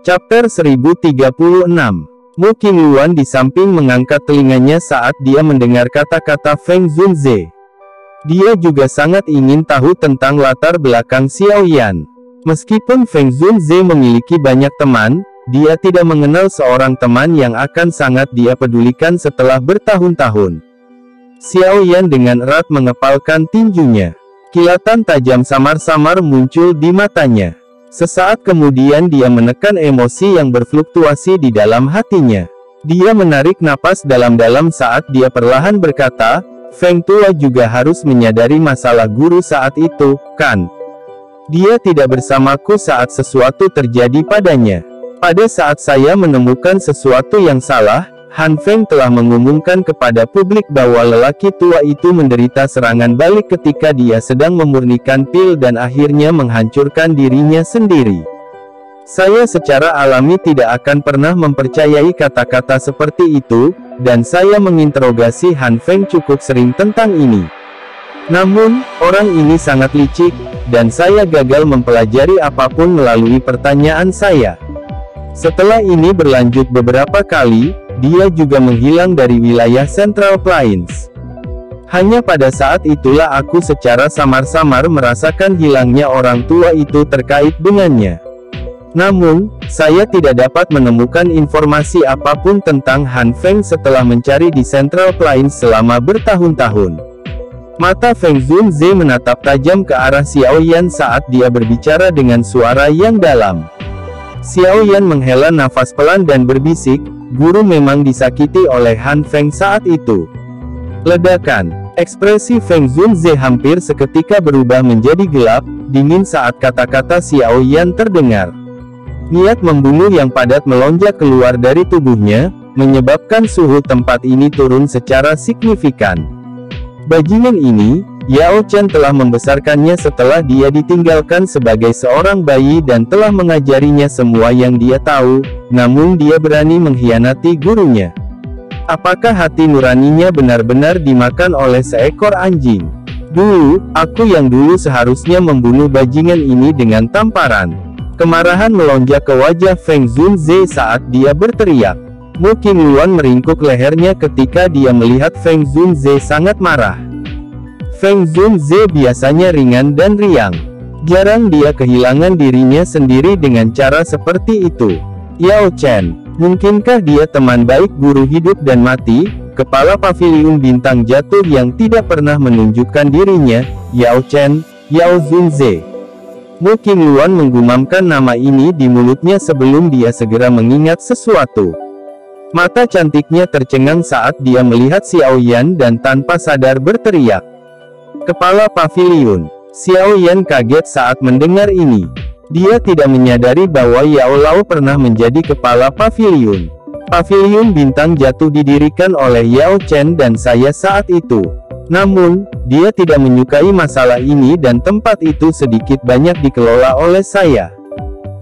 Chapter 1036. Mu Qingluan di samping mengangkat telinganya saat dia mendengar kata-kata Feng Zunze. Dia juga sangat ingin tahu tentang latar belakang Xiaoyan. Meskipun Feng Zunze memiliki banyak teman, dia tidak mengenal seorang teman yang akan sangat dia pedulikan setelah bertahun-tahun. Xiaoyan dengan erat mengepalkan tinjunya. Kilatan tajam samar-samar muncul di matanya. Sesaat kemudian dia menekan emosi yang berfluktuasi di dalam hatinya. Dia menarik napas dalam-dalam saat dia perlahan berkata, Feng Tua juga harus menyadari masalah guru saat itu, kan? Dia tidak bersamaku saat sesuatu terjadi padanya. Pada saat saya menemukan sesuatu yang salah, Han Feng telah mengumumkan kepada publik bahwa lelaki tua itu menderita serangan balik ketika dia sedang memurnikan pil dan akhirnya menghancurkan dirinya sendiri. Saya secara alami tidak akan pernah mempercayai kata-kata seperti itu, dan saya menginterogasi Han Feng cukup sering tentang ini. Namun, orang ini sangat licik, dan saya gagal mempelajari apapun melalui pertanyaan saya. Setelah ini berlanjut beberapa kali, dia juga menghilang dari wilayah Central Plains. Hanya pada saat itulah aku secara samar-samar merasakan hilangnya orang tua itu terkait dengannya. Namun, saya tidak dapat menemukan informasi apapun tentang Han Feng setelah mencari di Central Plains selama bertahun-tahun. Mata Feng Zunze menatap tajam ke arah Xiaoyan saat dia berbicara dengan suara yang dalam. Xiaoyan menghela nafas pelan dan berbisik, guru memang disakiti oleh Han Feng saat itu. Ledakan. Ekspresi Feng Zunze hampir seketika berubah menjadi gelap, dingin saat kata-kata Xiaoyan terdengar. Niat membunuh yang padat melonjak keluar dari tubuhnya, menyebabkan suhu tempat ini turun secara signifikan. Bajingan ini, Yao Chen telah membesarkannya setelah dia ditinggalkan sebagai seorang bayi dan telah mengajarinya semua yang dia tahu, namun dia berani mengkhianati gurunya. Apakah hati nuraninya benar-benar dimakan oleh seekor anjing? Dulu, aku yang dulu seharusnya membunuh bajingan ini dengan tamparan. Kemarahan melonjak ke wajah Feng Zunze saat dia berteriak. Mu Qingluan meringkuk lehernya ketika dia melihat Feng Zunze sangat marah. Feng Zunze biasanya ringan dan riang. Jarang dia kehilangan dirinya sendiri dengan cara seperti itu. Yao Chen, mungkinkah dia teman baik guru hidup dan mati, kepala paviliun bintang jatuh yang tidak pernah menunjukkan dirinya, Yao Chen, Yao Zunze. Mu Qingluan menggumamkan nama ini di mulutnya sebelum dia segera mengingat sesuatu. Mata cantiknya tercengang saat dia melihat Xiaoyan dan tanpa sadar berteriak. Kepala paviliun. Xiaoyan kaget saat mendengar ini. Dia tidak menyadari bahwa Yao Lao pernah menjadi kepala paviliun. Paviliun bintang jatuh didirikan oleh Yao Chen dan saya saat itu. Namun, dia tidak menyukai masalah ini dan tempat itu sedikit banyak dikelola oleh saya.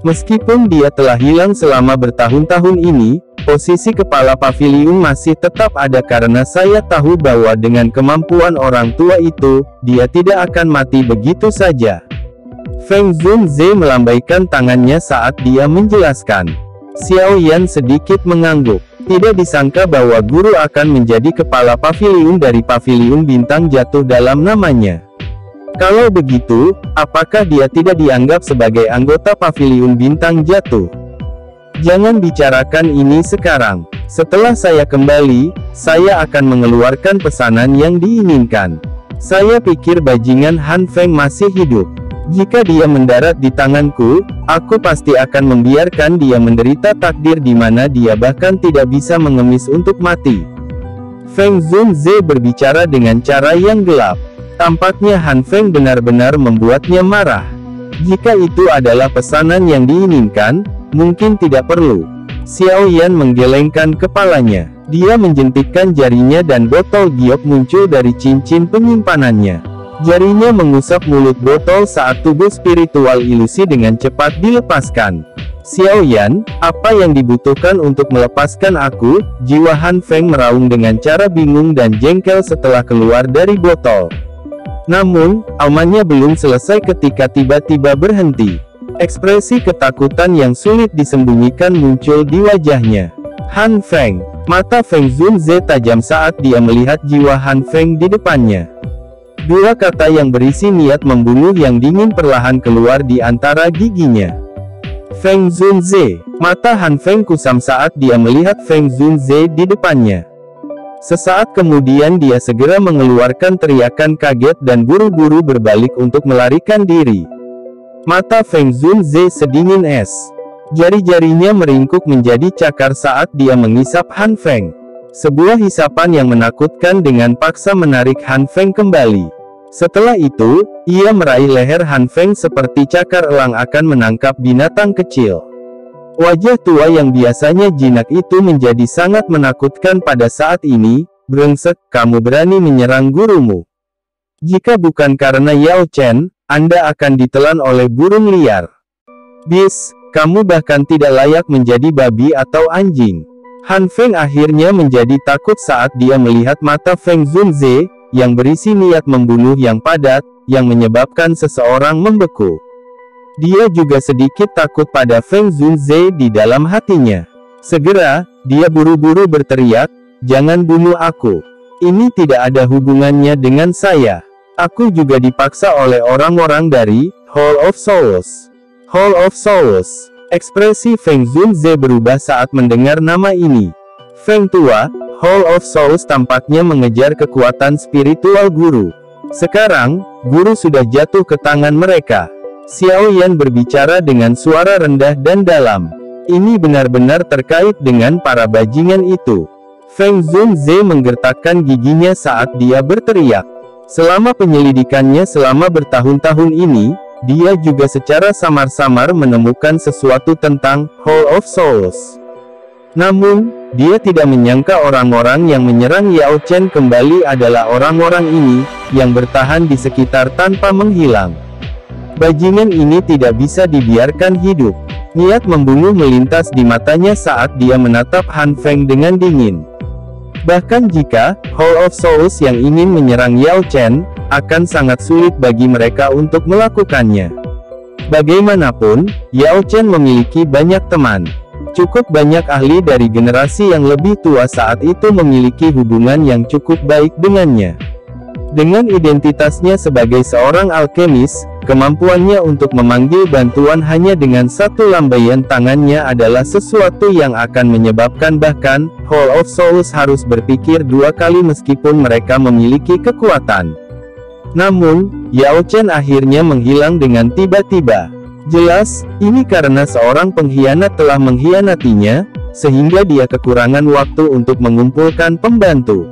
Meskipun dia telah hilang selama bertahun-tahun ini, posisi kepala paviliun masih tetap ada karena saya tahu bahwa dengan kemampuan orang tua itu, dia tidak akan mati begitu saja. Feng Zunze melambaikan tangannya saat dia menjelaskan. Xiaoyan sedikit mengangguk. Tidak disangka bahwa guru akan menjadi kepala paviliun dari paviliun bintang jatuh dalam namanya. Kalau begitu, apakah dia tidak dianggap sebagai anggota paviliun bintang jatuh? Jangan bicarakan ini sekarang. Setelah saya kembali, saya akan mengeluarkan pesanan yang diinginkan. Saya pikir bajingan Han Feng masih hidup. Jika dia mendarat di tanganku, aku pasti akan membiarkan dia menderita takdir di mana dia bahkan tidak bisa mengemis untuk mati. Feng Zunze berbicara dengan cara yang gelap. Tampaknya Han Feng benar-benar membuatnya marah. Jika itu adalah pesanan yang diinginkan, mungkin tidak perlu. Xiaoyan menggelengkan kepalanya. Dia menjentikkan jarinya dan botol giok muncul dari cincin penyimpanannya. Jarinya mengusap mulut botol saat tubuh spiritual ilusi dengan cepat dilepaskan. Xiaoyan, apa yang dibutuhkan untuk melepaskan aku? Jiwa Han Feng meraung dengan cara bingung dan jengkel setelah keluar dari botol. Namun, aumannya belum selesai ketika tiba-tiba berhenti. Ekspresi ketakutan yang sulit disembunyikan muncul di wajahnya. Han Feng. Mata Feng Zunze tajam saat dia melihat jiwa Han Feng di depannya. Dua kata yang berisi niat membunuh yang dingin perlahan keluar di antara giginya. Feng Zunze. Mata Han Feng kusam saat dia melihat Feng Zunze di depannya. Sesaat kemudian dia segera mengeluarkan teriakan kaget dan buru-buru berbalik untuk melarikan diri. Mata Feng Zunze sedingin es. Jari-jarinya meringkuk menjadi cakar saat dia mengisap Han Feng. Sebuah hisapan yang menakutkan dengan paksa menarik Han Feng kembali. Setelah itu, ia meraih leher Han Feng seperti cakar elang akan menangkap binatang kecil. Wajah tua yang biasanya jinak itu menjadi sangat menakutkan pada saat ini. Brengsek, kamu berani menyerang gurumu. Jika bukan karena Yao Chen, Anda akan ditelan oleh burung liar. Bis, kamu bahkan tidak layak menjadi babi atau anjing. Han Feng akhirnya menjadi takut saat dia melihat mata Feng Zunze, yang berisi niat membunuh yang padat, yang menyebabkan seseorang membeku. Dia juga sedikit takut pada Feng Zunze di dalam hatinya. Segera, dia buru-buru berteriak, jangan bunuh aku. Ini tidak ada hubungannya dengan saya. Aku juga dipaksa oleh orang-orang dari Hall of Souls. Hall of Souls. Ekspresi Feng Zunze berubah saat mendengar nama ini. Feng tua, Hall of Souls tampaknya mengejar kekuatan spiritual guru. Sekarang, guru sudah jatuh ke tangan mereka. Xiao Yan berbicara dengan suara rendah dan dalam. Ini benar-benar terkait dengan para bajingan itu. Feng Zunze menggertakkan giginya saat dia berteriak. Selama penyelidikannya selama bertahun-tahun ini, dia juga secara samar-samar menemukan sesuatu tentang Hall of Souls. Namun, dia tidak menyangka orang-orang yang menyerang Yao Chen kembali adalah orang-orang ini, yang bertahan di sekitar tanpa menghilang. Bajingan ini tidak bisa dibiarkan hidup. Niat membunuh melintas di matanya saat dia menatap Han Feng dengan dingin. Bahkan jika Hall of Souls yang ingin menyerang Yao Chen, akan sangat sulit bagi mereka untuk melakukannya. Bagaimanapun, Yao Chen memiliki banyak teman. Cukup banyak ahli dari generasi yang lebih tua saat itu memiliki hubungan yang cukup baik dengannya. Dengan identitasnya sebagai seorang alkemis, kemampuannya untuk memanggil bantuan hanya dengan satu lambaian tangannya adalah sesuatu yang akan menyebabkan bahkan Hall of Souls harus berpikir dua kali meskipun mereka memiliki kekuatan. Namun, Yao Chen akhirnya menghilang dengan tiba-tiba. Jelas, ini karena seorang pengkhianat telah mengkhianatinya, sehingga dia kekurangan waktu untuk mengumpulkan pembantu.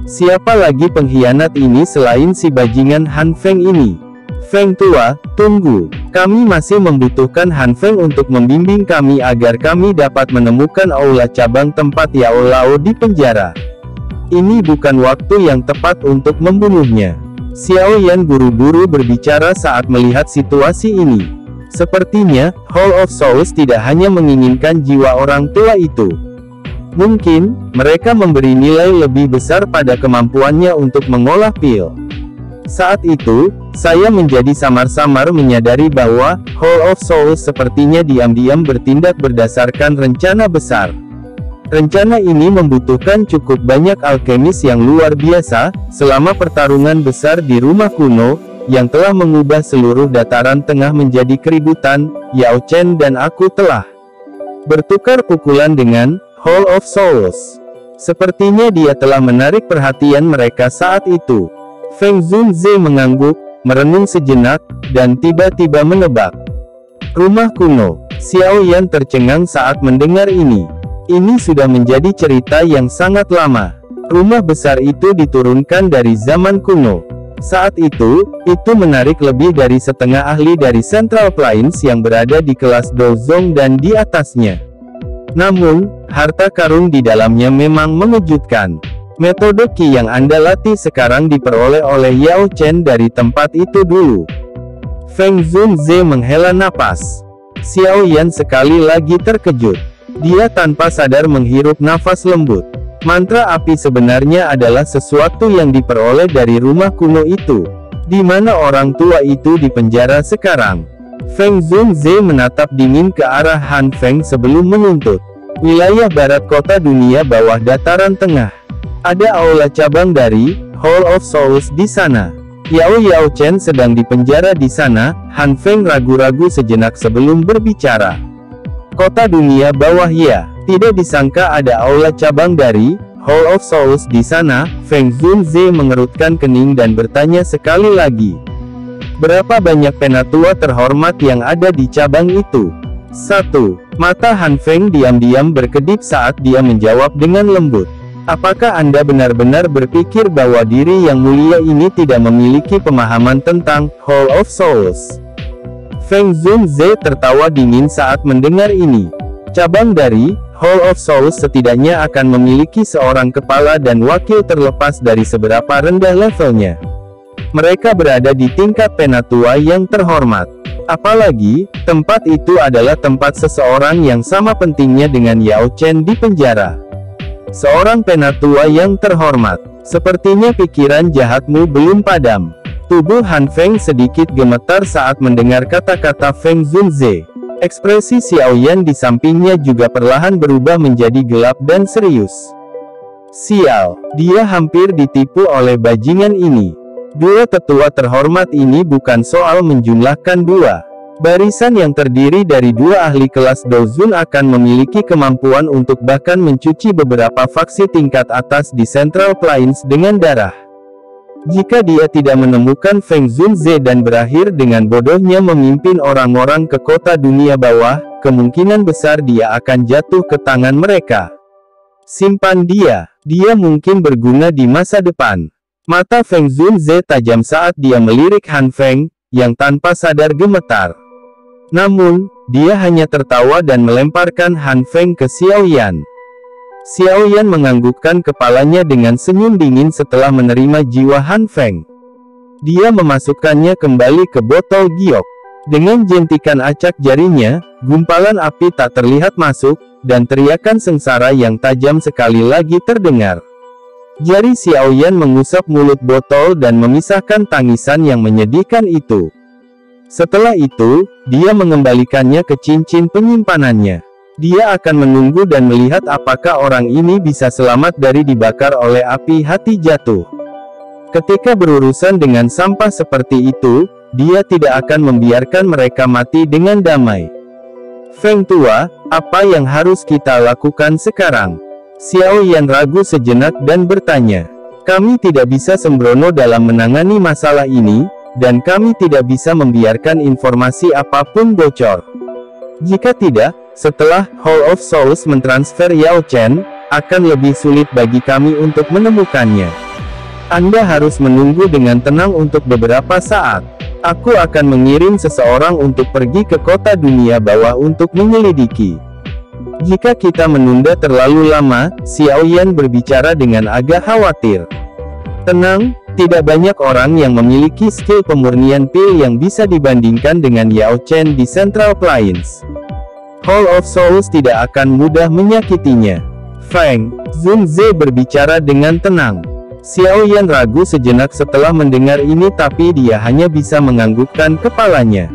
Siapa lagi pengkhianat ini selain si bajingan Han Feng ini? Feng tua, tunggu. Kami masih membutuhkan Han Feng untuk membimbing kami agar kami dapat menemukan aula cabang tempat Yao Lao di penjara. Ini bukan waktu yang tepat untuk membunuhnya. Xiao Yan buru-buru berbicara saat melihat situasi ini. Sepertinya, Hall of Souls tidak hanya menginginkan jiwa orang tua itu. Mungkin, mereka memberi nilai lebih besar pada kemampuannya untuk mengolah pil. Saat itu, saya menjadi samar-samar menyadari bahwa Hall of Souls sepertinya diam-diam bertindak berdasarkan rencana besar. Rencana ini membutuhkan cukup banyak alkemis yang luar biasa, selama pertarungan besar di rumah kuno, yang telah mengubah seluruh dataran tengah menjadi keributan. Yao Chen dan aku telah bertukar pukulan dengan Hall of Souls. Sepertinya dia telah menarik perhatian mereka saat itu. Feng Zunze mengangguk, merenung sejenak, dan tiba-tiba menebak. Rumah kuno. Xiao Yan tercengang saat mendengar ini. Ini sudah menjadi cerita yang sangat lama. Rumah besar itu diturunkan dari zaman kuno. Saat itu menarik lebih dari setengah ahli dari Central Plains yang berada di kelas Dozong dan di atasnya. Namun, harta karun di dalamnya memang mengejutkan. Metode Qi yang Anda latih sekarang diperoleh oleh Yao Chen dari tempat itu dulu. Feng Zunze menghela napas. Xiao Yan sekali lagi terkejut. Dia tanpa sadar menghirup nafas lembut. Mantra api sebenarnya adalah sesuatu yang diperoleh dari rumah kuno itu. Di mana orang tua itu dipenjara sekarang. Feng Zunze menatap dingin ke arah Han Feng sebelum menuntut. Wilayah barat kota dunia bawah dataran tengah. Ada aula cabang dari Hall of Souls di sana. Yao Chen sedang dipenjara di sana. Han Feng ragu-ragu sejenak sebelum berbicara. Kota dunia bawah ya. Tidak disangka ada aula cabang dari Hall of Souls di sana. Feng Zunze mengerutkan kening dan bertanya sekali lagi. Berapa banyak penatua terhormat yang ada di cabang itu? 1. Mata Han Feng diam-diam berkedip saat dia menjawab dengan lembut. Apakah Anda benar-benar berpikir bahwa diri yang mulia ini tidak memiliki pemahaman tentang Hall of Souls? Feng Zunze tertawa dingin saat mendengar ini. Cabang dari Hall of Souls setidaknya akan memiliki seorang kepala dan wakil terlepas dari seberapa rendah levelnya. Mereka berada di tingkat penatua yang terhormat. Apalagi, tempat itu adalah tempat seseorang yang sama pentingnya dengan Yao Chen di penjara. Seorang penatua yang terhormat. Sepertinya pikiran jahatmu belum padam. Tubuh Han Feng sedikit gemetar saat mendengar kata-kata Feng Zunze. Ekspresi Xiaoyan di sampingnya juga perlahan berubah menjadi gelap dan serius. Sial, dia hampir ditipu oleh bajingan ini. Dua tetua terhormat ini bukan soal menjumlahkan dua. Barisan yang terdiri dari dua ahli kelas Dozun akan memiliki kemampuan untuk bahkan mencuci beberapa faksi tingkat atas di Central Plains dengan darah. Jika dia tidak menemukan Feng Zunze dan berakhir dengan bodohnya memimpin orang-orang ke kota dunia bawah, kemungkinan besar dia akan jatuh ke tangan mereka. Simpan dia mungkin berguna di masa depan. Mata Feng Zunze tajam saat dia melirik Han Feng, yang tanpa sadar gemetar. Namun, dia hanya tertawa dan melemparkan Han Feng ke Xiaoyan. Xiaoyan menganggukkan kepalanya dengan senyum dingin setelah menerima jiwa Han Feng. Dia memasukkannya kembali ke botol giok. Dengan jentikan acak jarinya, gumpalan api tak terlihat masuk, dan teriakan sengsara yang tajam sekali lagi terdengar. Jari Xiaoyan mengusap mulut botol dan memisahkan tangisan yang menyedihkan itu. Setelah itu, dia mengembalikannya ke cincin penyimpanannya. Dia akan menunggu dan melihat apakah orang ini bisa selamat dari dibakar oleh api hati jatuh. Ketika berurusan dengan sampah seperti itu, dia tidak akan membiarkan mereka mati dengan damai. Feng Tua, apa yang harus kita lakukan sekarang? Xiaoyan ragu sejenak dan bertanya. Kami tidak bisa sembrono dalam menangani masalah ini, dan kami tidak bisa membiarkan informasi apapun bocor. Jika tidak, setelah Hall of Souls mentransfer Yao Chen, akan lebih sulit bagi kami untuk menemukannya. Anda harus menunggu dengan tenang untuk beberapa saat. Aku akan mengirim seseorang untuk pergi ke kota dunia bawah untuk menyelidiki. Jika kita menunda terlalu lama, Xiaoyan berbicara dengan agak khawatir. Tenang, tidak banyak orang yang memiliki skill pemurnian pil yang bisa dibandingkan dengan Yao Chen di Central Plains. Hall of Souls tidak akan mudah menyakitinya. Feng Zunze berbicara dengan tenang. Xiaoyan ragu sejenak setelah mendengar ini tapi dia hanya bisa menganggukkan kepalanya.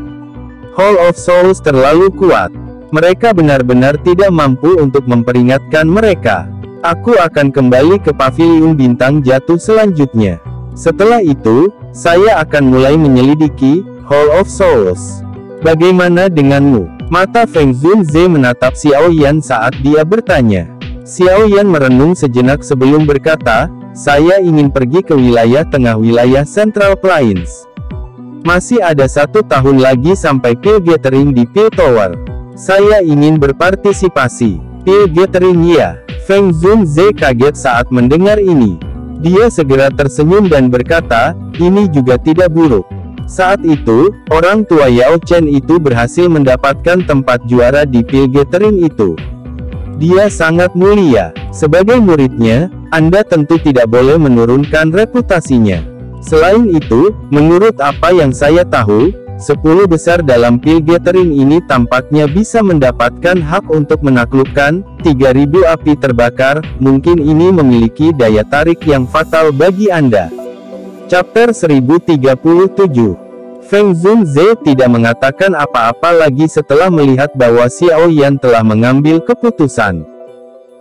Hall of Souls terlalu kuat. Mereka benar-benar tidak mampu untuk memperingatkan mereka. Aku akan kembali ke paviliun bintang jatuh selanjutnya. Setelah itu, saya akan mulai menyelidiki Hall of Souls. Bagaimana denganmu? Mata Feng Zunze menatap Xiaoyan saat dia bertanya. Xiaoyan merenung sejenak sebelum berkata, saya ingin pergi ke wilayah tengah wilayah Central Plains. Masih ada 1 tahun lagi sampai Pil Gathering di Pil Tower. Saya ingin berpartisipasi. Pil Gathering ya. Feng Zunze kaget saat mendengar ini. Dia segera tersenyum dan berkata, ini juga tidak buruk. Saat itu, orang tua Yao Chen itu berhasil mendapatkan tempat juara di Pil Gathering itu. Dia sangat mulia. Sebagai muridnya, Anda tentu tidak boleh menurunkan reputasinya. Selain itu, menurut apa yang saya tahu, 10 besar dalam Pil Gathering ini tampaknya bisa mendapatkan hak untuk menaklukkan 3000 api terbakar. Mungkin ini memiliki daya tarik yang fatal bagi Anda. Chapter 1037. Feng Zunze tidak mengatakan apa-apa lagi setelah melihat bahwa Xiao Yan telah mengambil keputusan.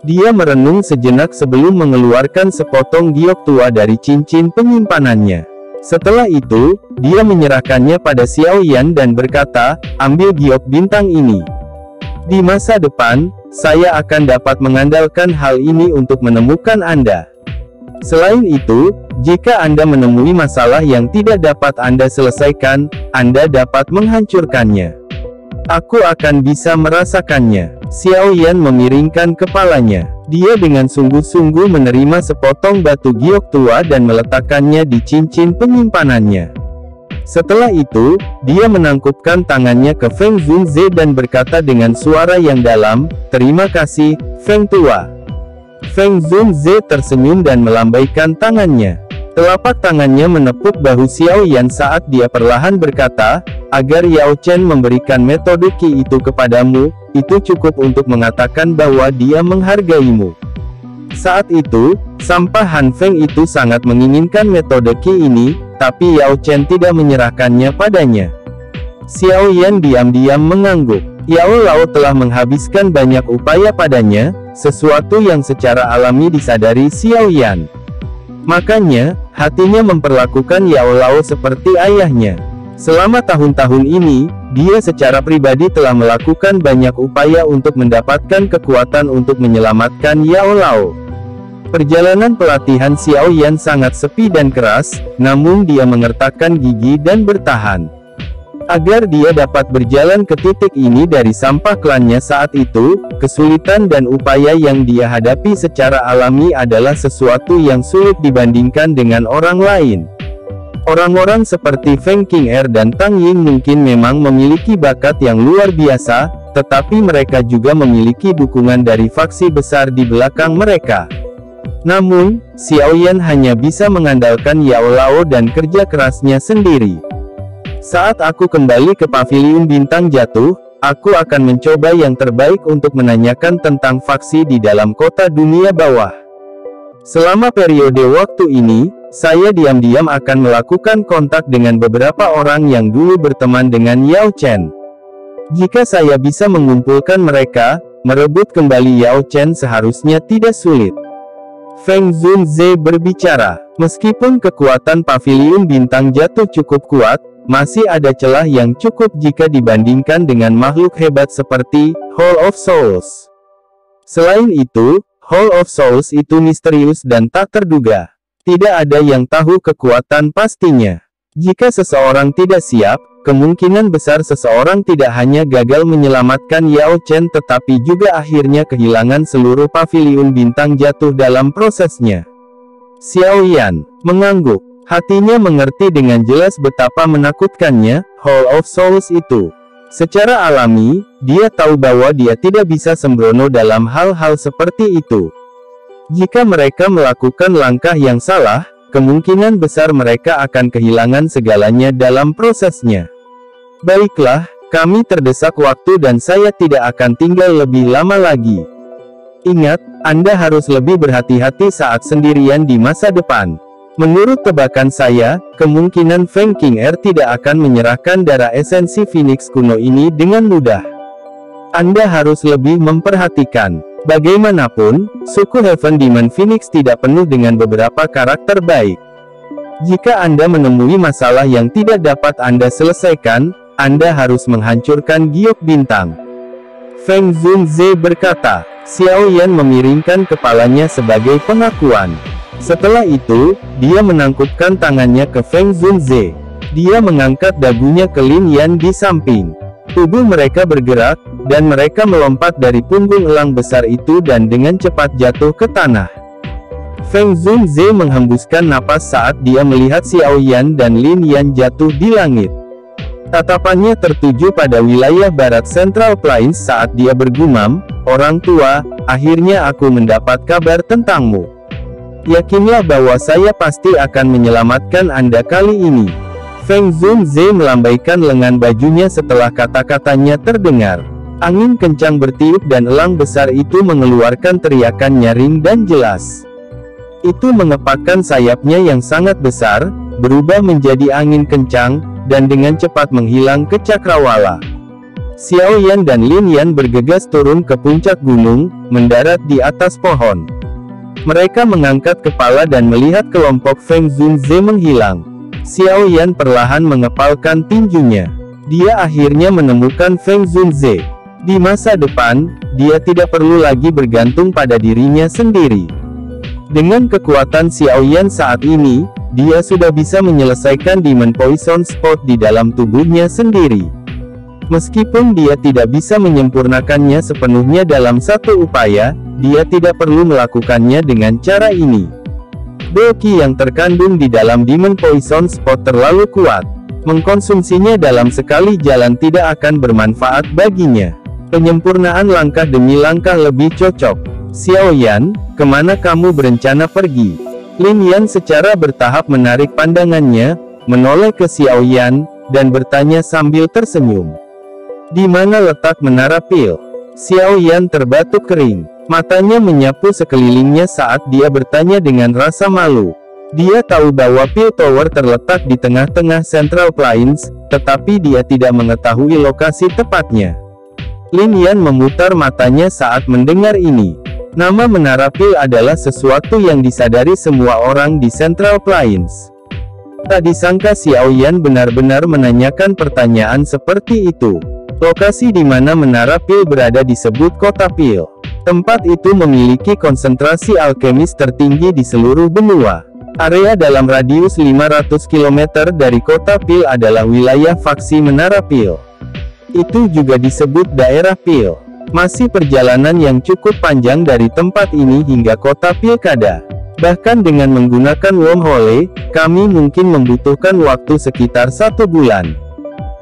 Dia merenung sejenak sebelum mengeluarkan sepotong giok tua dari cincin penyimpanannya. Setelah itu, dia menyerahkannya pada Xiao Yan dan berkata, "Ambil giok bintang ini. Di masa depan, saya akan dapat mengandalkan hal ini untuk menemukan Anda. Selain itu, jika Anda menemui masalah yang tidak dapat Anda selesaikan, Anda dapat menghancurkannya. Aku akan bisa merasakannya." Xiao Yan memiringkan kepalanya. Dia dengan sungguh-sungguh menerima sepotong batu giok tua dan meletakkannya di cincin penyimpanannya. Setelah itu, dia menangkupkan tangannya ke Feng Zunze dan berkata dengan suara yang dalam, "Terima kasih, Feng Tua." Feng Zunze tersenyum dan melambaikan tangannya. Telapak tangannya menepuk bahu Xiao Yan saat dia perlahan berkata, "Agar Yao Chen memberikan metode Qi itu kepadamu, itu cukup untuk mengatakan bahwa dia menghargaimu." Saat itu, sampah Han Feng itu sangat menginginkan metode Qi ini, tapi Yao Chen tidak menyerahkannya padanya. Xiao Yan diam-diam mengangguk. Yao Lao telah menghabiskan banyak upaya padanya, sesuatu yang secara alami disadari Xiao Yan. Makanya, hatinya memperlakukan Yao Lao seperti ayahnya. Selama tahun-tahun ini, dia secara pribadi telah melakukan banyak upaya untuk mendapatkan kekuatan untuk menyelamatkan Yao Lao. Perjalanan pelatihan Xiao Yan sangat sepi dan keras, namun dia mengertakkan gigi dan bertahan. Agar dia dapat berjalan ke titik ini dari sampah klannya saat itu, kesulitan dan upaya yang dia hadapi secara alami adalah sesuatu yang sulit dibandingkan dengan orang lain. Orang-orang seperti Feng Qing'er dan Tang Ying mungkin memang memiliki bakat yang luar biasa, tetapi mereka juga memiliki dukungan dari faksi besar di belakang mereka. Namun, Xiao Yan hanya bisa mengandalkan Yao Lao dan kerja kerasnya sendiri. Saat aku kembali ke Paviliun Bintang Jatuh, aku akan mencoba yang terbaik untuk menanyakan tentang faksi di dalam kota dunia bawah. Selama periode waktu ini, saya diam-diam akan melakukan kontak dengan beberapa orang yang dulu berteman dengan Yao Chen. Jika saya bisa mengumpulkan mereka, merebut kembali Yao Chen seharusnya tidak sulit. Feng Zunze berbicara. Meskipun kekuatan Paviliun Bintang Jatuh cukup kuat, masih ada celah yang cukup jika dibandingkan dengan makhluk hebat seperti Hall of Souls. Selain itu, Hall of Souls itu misterius dan tak terduga. Tidak ada yang tahu kekuatan pastinya. Jika seseorang tidak siap, kemungkinan besar seseorang tidak hanya gagal menyelamatkan Yao Chen tetapi juga akhirnya kehilangan seluruh Paviliun Bintang Jatuh dalam prosesnya. Xiao Yan mengangguk. Hatinya mengerti dengan jelas betapa menakutkannya Hall of Souls itu. Secara alami, dia tahu bahwa dia tidak bisa sembrono dalam hal-hal seperti itu. Jika mereka melakukan langkah yang salah, kemungkinan besar mereka akan kehilangan segalanya dalam prosesnya. Baiklah, kami terdesak waktu dan saya tidak akan tinggal lebih lama lagi. Ingat, Anda harus lebih berhati-hati saat sendirian di masa depan. Menurut tebakan saya, kemungkinan Feng Qing'er tidak akan menyerahkan darah esensi Phoenix kuno ini dengan mudah. Anda harus lebih memperhatikan. Bagaimanapun, suku Heaven Demon Phoenix tidak penuh dengan beberapa karakter baik. Jika Anda menemui masalah yang tidak dapat Anda selesaikan, Anda harus menghancurkan giok bintang. Feng Zunze berkata. Xiao Yan memiringkan kepalanya sebagai pengakuan. Setelah itu, dia menangkupkan tangannya ke Feng Zunze. Dia mengangkat dagunya ke Lin Yan di samping. Tubuh mereka bergerak, dan mereka melompat dari punggung elang besar itu dan dengan cepat jatuh ke tanah. Feng Zunze menghembuskan napas saat dia melihat Xiao Yan dan Lin Yan jatuh di langit. Tatapannya tertuju pada wilayah barat Central Plains saat dia bergumam, "Orang tua, akhirnya aku mendapat kabar tentangmu. Yakinlah bahwa saya pasti akan menyelamatkan Anda kali ini." Feng Zunze melambaikan lengan bajunya setelah kata-katanya terdengar. Angin kencang bertiup dan elang besar itu mengeluarkan teriakan nyaring dan jelas. Itu mengepakkan sayapnya yang sangat besar, berubah menjadi angin kencang, dan dengan cepat menghilang ke cakrawala. Xiao Yan dan Lin Yan bergegas turun ke puncak gunung, mendarat di atas pohon. Mereka mengangkat kepala dan melihat kelompok Feng Zunze menghilang. Xiao Yan perlahan mengepalkan tinjunya. Dia akhirnya menemukan Feng Zunze. Di masa depan, dia tidak perlu lagi bergantung pada dirinya sendiri. Dengan kekuatan Xiao Yan saat ini, dia sudah bisa menyelesaikan Demon Poison Spot di dalam tubuhnya sendiri. Meskipun dia tidak bisa menyempurnakannya sepenuhnya dalam satu upaya, dia tidak perlu melakukannya dengan cara ini. Doki yang terkandung di dalam Demon Poison Spot terlalu kuat. Mengkonsumsinya dalam sekali jalan tidak akan bermanfaat baginya. Penyempurnaan langkah demi langkah lebih cocok. Xiao Yan, kemana kamu berencana pergi? Lin Yan secara bertahap menarik pandangannya, menoleh ke Xiao Yan, dan bertanya sambil tersenyum. Di mana letak menara pil? Xiao Yan terbatuk kering. Matanya menyapu sekelilingnya saat dia bertanya dengan rasa malu. Dia tahu bahwa Pil Tower terletak di tengah-tengah Central Plains, tetapi dia tidak mengetahui lokasi tepatnya. Lin Yan memutar matanya saat mendengar ini. Nama Menara Pil adalah sesuatu yang disadari semua orang di Central Plains. Tak disangka Xiao Yan benar-benar menanyakan pertanyaan seperti itu. Lokasi di mana Menara Pil berada disebut Kota Pil. Tempat itu memiliki konsentrasi alkemis tertinggi di seluruh benua. Area dalam radius 500 km dari Kota Pil adalah wilayah faksi Menara Pil. Itu juga disebut daerah Pil. Masih perjalanan yang cukup panjang dari tempat ini hingga Kota Pilkada. Bahkan dengan menggunakan wormhole, kami mungkin membutuhkan waktu sekitar 1 bulan.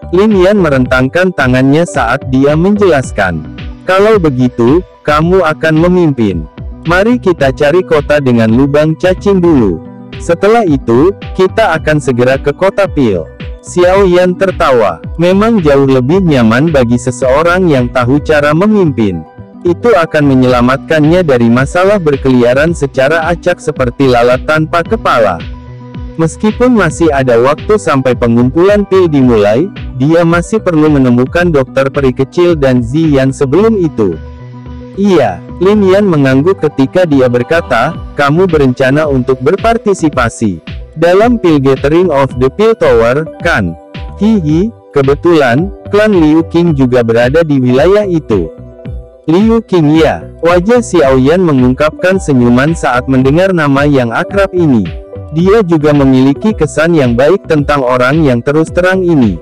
Lin Yan merentangkan tangannya saat dia menjelaskan. Kalau begitu, kamu akan memimpin. Mari kita cari kota dengan lubang cacing dulu. Setelah itu, kita akan segera ke Kota Pil. Xiao Yan tertawa. Memang jauh lebih nyaman bagi seseorang yang tahu cara memimpin. Itu akan menyelamatkannya dari masalah berkeliaran secara acak seperti lalat tanpa kepala. Meskipun masih ada waktu sampai pengumpulan pil dimulai, dia masih perlu menemukan dokter peri kecil dan Ziyan sebelum itu. Iya, Lin Yan mengangguk ketika dia berkata, kamu berencana untuk berpartisipasi dalam Pil Gathering of the Pil Tower, kan? Hihi, kebetulan, klan Liu Qing juga berada di wilayah itu. Liu Qing ya, wajah Xiao Yan mengungkapkan senyuman saat mendengar nama yang akrab ini. Dia juga memiliki kesan yang baik tentang orang yang terus terang ini.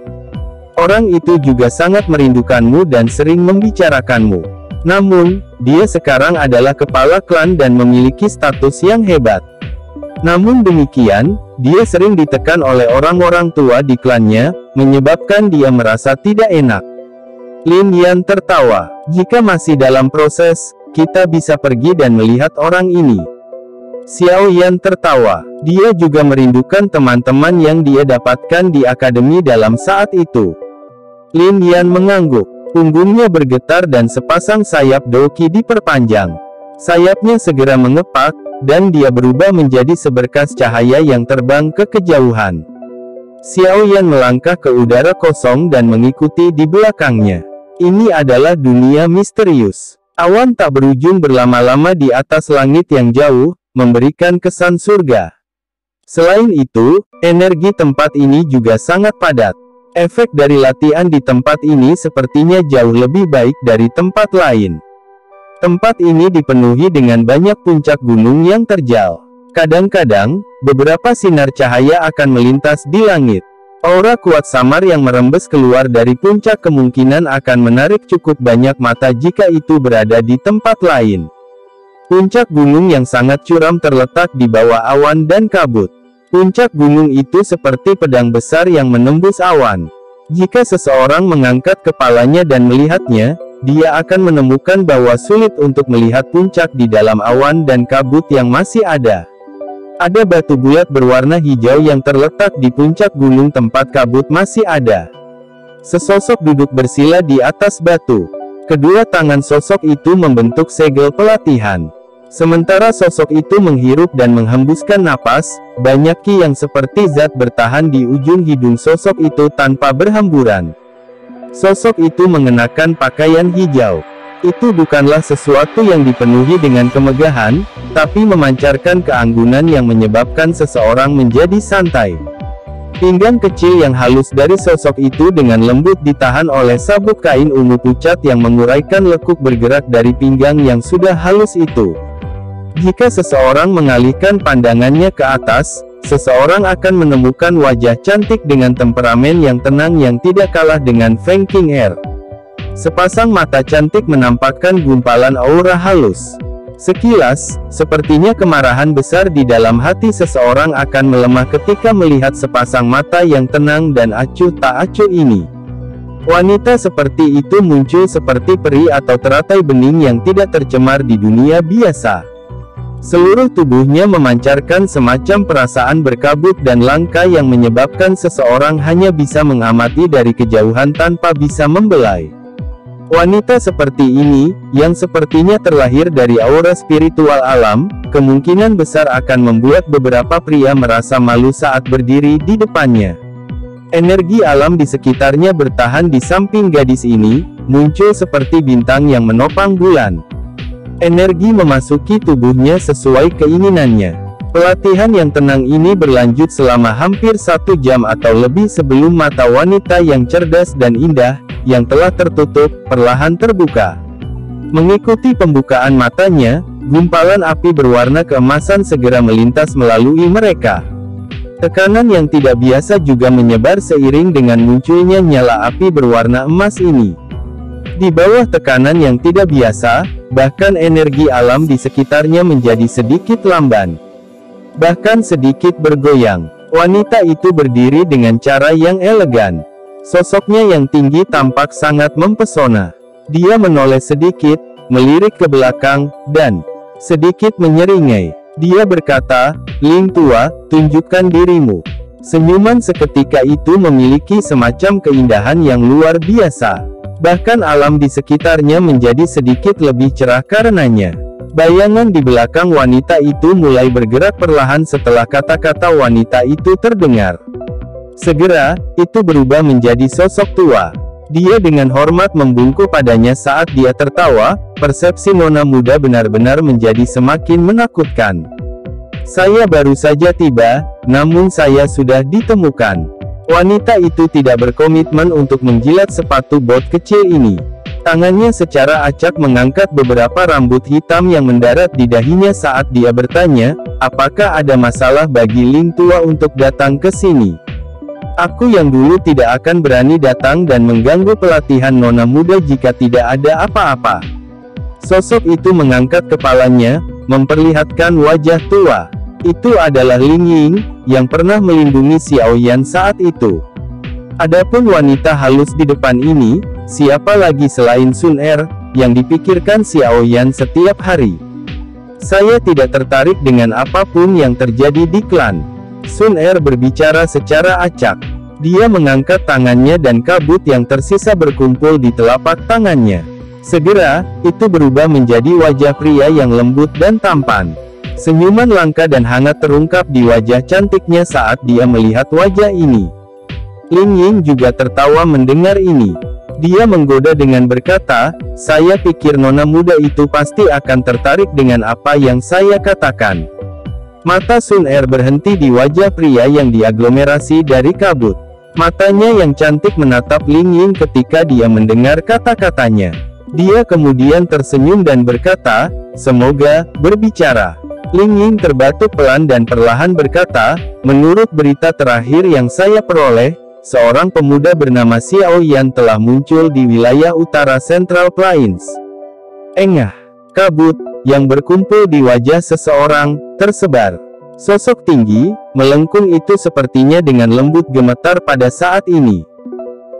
Orang itu juga sangat merindukanmu dan sering membicarakanmu. Namun, dia sekarang adalah kepala klan dan memiliki status yang hebat. Namun demikian, dia sering ditekan oleh orang-orang tua di klannya, menyebabkan dia merasa tidak enak. Lin Yan tertawa. Jika masih dalam proses, kita bisa pergi dan melihat orang ini. Xiao Yan tertawa. Dia juga merindukan teman-teman yang dia dapatkan di akademi dalam saat itu. Lin Yan mengangguk. Punggungnya bergetar dan sepasang sayap Doki diperpanjang. Sayapnya segera mengepak, dan dia berubah menjadi seberkas cahaya yang terbang ke kejauhan. Xiao Yan melangkah ke udara kosong dan mengikuti di belakangnya. Ini adalah dunia misterius. Awan tak berujung berlama-lama di atas langit yang jauh, memberikan kesan surga. Selain itu, energi tempat ini juga sangat padat. Efek dari latihan di tempat ini sepertinya jauh lebih baik dari tempat lain. Tempat ini dipenuhi dengan banyak puncak gunung yang terjal. Kadang-kadang, beberapa sinar cahaya akan melintas di langit. Aura kuat samar yang merembes keluar dari puncak kemungkinan akan menarik cukup banyak mata jika itu berada di tempat lain. Puncak gunung yang sangat curam terletak di bawah awan dan kabut. Puncak gunung itu seperti pedang besar yang menembus awan. Jika seseorang mengangkat kepalanya dan melihatnya, dia akan menemukan bahwa sulit untuk melihat puncak di dalam awan dan kabut yang masih ada. Ada batu bulat berwarna hijau yang terletak di puncak gunung tempat kabut masih ada. Sesosok duduk bersila di atas batu. Kedua tangan sosok itu membentuk segel pelatihan. Sementara sosok itu menghirup dan menghembuskan napas, banyak ki yang seperti zat bertahan di ujung hidung sosok itu tanpa berhamburan. Sosok itu mengenakan pakaian hijau. Itu bukanlah sesuatu yang dipenuhi dengan kemegahan, tapi memancarkan keanggunan yang menyebabkan seseorang menjadi santai. Pinggang kecil yang halus dari sosok itu dengan lembut ditahan oleh sabuk kain ungu pucat yang menguraikan lekuk bergerak dari pinggang yang sudah halus itu. Jika seseorang mengalihkan pandangannya ke atas, seseorang akan menemukan wajah cantik dengan temperamen yang tenang yang tidak kalah dengan Feng Qing'er. Sepasang mata cantik menampakkan gumpalan aura halus. Sekilas, sepertinya kemarahan besar di dalam hati seseorang akan melemah ketika melihat sepasang mata yang tenang dan acuh tak acuh ini. Wanita seperti itu muncul seperti peri atau teratai bening yang tidak tercemar di dunia biasa. Seluruh tubuhnya memancarkan semacam perasaan berkabut dan langka yang menyebabkan seseorang hanya bisa mengamati dari kejauhan tanpa bisa membelai. Wanita seperti ini, yang sepertinya terlahir dari aura spiritual alam, kemungkinan besar akan membuat beberapa pria merasa malu saat berdiri di depannya. Energi alam di sekitarnya bertahan di samping gadis ini, muncul seperti bintang yang menopang bulan. Energi memasuki tubuhnya sesuai keinginannya. Pelatihan yang tenang ini berlanjut selama hampir 1 jam atau lebih sebelum mata wanita yang cerdas dan indah, yang telah tertutup, perlahan terbuka. Mengikuti pembukaan matanya, gumpalan api berwarna keemasan segera melintas melalui mereka. Tekanan yang tidak biasa juga menyebar seiring dengan munculnya nyala api berwarna emas ini. Di bawah tekanan yang tidak biasa, bahkan energi alam di sekitarnya menjadi sedikit lamban. Bahkan sedikit bergoyang. Wanita itu berdiri dengan cara yang elegan. Sosoknya yang tinggi tampak sangat mempesona. Dia menoleh sedikit, melirik ke belakang, dan sedikit menyeringai. Dia berkata, "Ling Tua, tunjukkan dirimu." Senyuman seketika itu memiliki semacam keindahan yang luar biasa. Bahkan alam di sekitarnya menjadi sedikit lebih cerah karenanya. Bayangan di belakang wanita itu mulai bergerak perlahan setelah kata-kata wanita itu terdengar. Segera, itu berubah menjadi sosok tua. Dia dengan hormat membungkuk padanya saat dia tertawa. Persepsi nona muda benar-benar menjadi semakin menakutkan. "Saya baru saja tiba, namun saya sudah ditemukan." Wanita itu tidak berkomitmen untuk menjilat sepatu bot kecil ini. Tangannya secara acak mengangkat beberapa rambut hitam yang mendarat di dahinya saat dia bertanya, "Apakah ada masalah bagi Ling Tua untuk datang ke sini? Aku yang dulu tidak akan berani datang dan mengganggu pelatihan nona muda jika tidak ada apa-apa." Sosok itu mengangkat kepalanya, memperlihatkan wajah tua. Itu adalah Ling Ying, yang pernah melindungi Xiao Yan saat itu. Adapun wanita halus di depan ini, siapa lagi selain Sun Er, yang dipikirkan Xiao Yan setiap hari. "Saya tidak tertarik dengan apapun yang terjadi di klan." Sun Er berbicara secara acak. Dia mengangkat tangannya dan kabut yang tersisa berkumpul di telapak tangannya. Segera, itu berubah menjadi wajah pria yang lembut dan tampan. Senyuman langka dan hangat terungkap di wajah cantiknya saat dia melihat wajah ini. Ling Ying juga tertawa mendengar ini. Dia menggoda dengan berkata, "Saya pikir nona muda itu pasti akan tertarik dengan apa yang saya katakan." Mata Sun Er berhenti di wajah pria yang diaglomerasi dari kabut. Matanya yang cantik menatap Ling Ying ketika dia mendengar kata-katanya. Dia kemudian tersenyum dan berkata, "Semoga berbicara." Ling Ying terbatuk pelan dan perlahan berkata, "Menurut berita terakhir yang saya peroleh, seorang pemuda bernama Xiao Yan telah muncul di wilayah utara Central Plains." Engah. Kabut, yang berkumpul di wajah seseorang, tersebar. Sosok tinggi, melengkung itu sepertinya dengan lembut gemetar pada saat ini.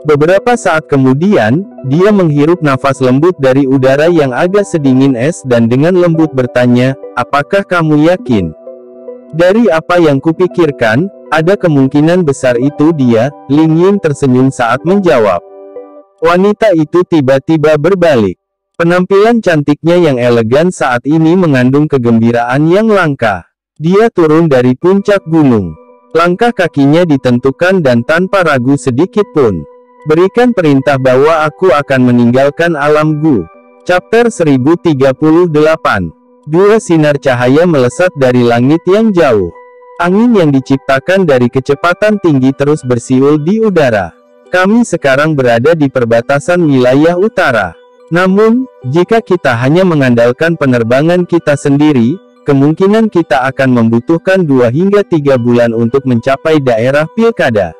Beberapa saat kemudian, dia menghirup nafas lembut dari udara yang agak sedingin es dan dengan lembut bertanya, "Apakah kamu yakin?" "Dari apa yang kupikirkan, ada kemungkinan besar itu dia." Ling Ying tersenyum saat menjawab. Wanita itu tiba-tiba berbalik. Penampilan cantiknya yang elegan saat ini mengandung kegembiraan yang langka. Dia turun dari puncak gunung. Langkah kakinya ditentukan dan tanpa ragu sedikit pun. Berikan perintah bahwa aku akan meninggalkan alam Gu. Chapter 1038. Dua sinar cahaya melesat dari langit yang jauh. Angin yang diciptakan dari kecepatan tinggi terus bersiul di udara. Kami sekarang berada di perbatasan wilayah utara. Namun, jika kita hanya mengandalkan penerbangan kita sendiri, kemungkinan kita akan membutuhkan 2 hingga 3 bulan untuk mencapai daerah pilkada.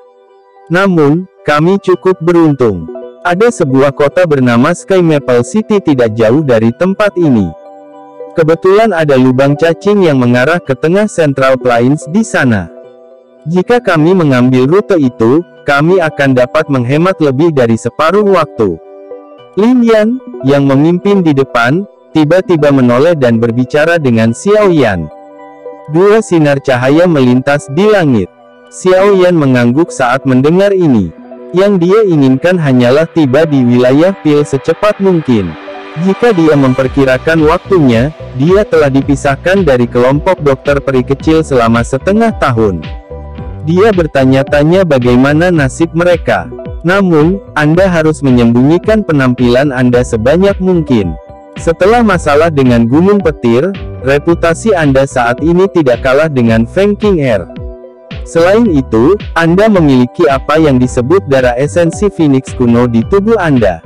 Namun, kami cukup beruntung. Ada sebuah kota bernama Sky Maple City tidak jauh dari tempat ini. Kebetulan ada lubang cacing yang mengarah ke tengah Central Plains di sana. Jika kami mengambil rute itu, kami akan dapat menghemat lebih dari separuh waktu. Lin Yan, yang memimpin di depan, tiba-tiba menoleh dan berbicara dengan Xiao Yan. Dua sinar cahaya melintas di langit. Xiao Yan mengangguk saat mendengar ini. Yang dia inginkan hanyalah tiba di wilayah Pil secepat mungkin. Jika dia memperkirakan waktunya, dia telah dipisahkan dari kelompok dokter peri kecil selama setengah tahun. Dia bertanya-tanya bagaimana nasib mereka. Namun, Anda harus menyembunyikan penampilan Anda sebanyak mungkin. Setelah masalah dengan Gunung Petir, reputasi Anda saat ini tidak kalah dengan Feng King Air. Selain itu, Anda memiliki apa yang disebut darah esensi Phoenix kuno di tubuh Anda.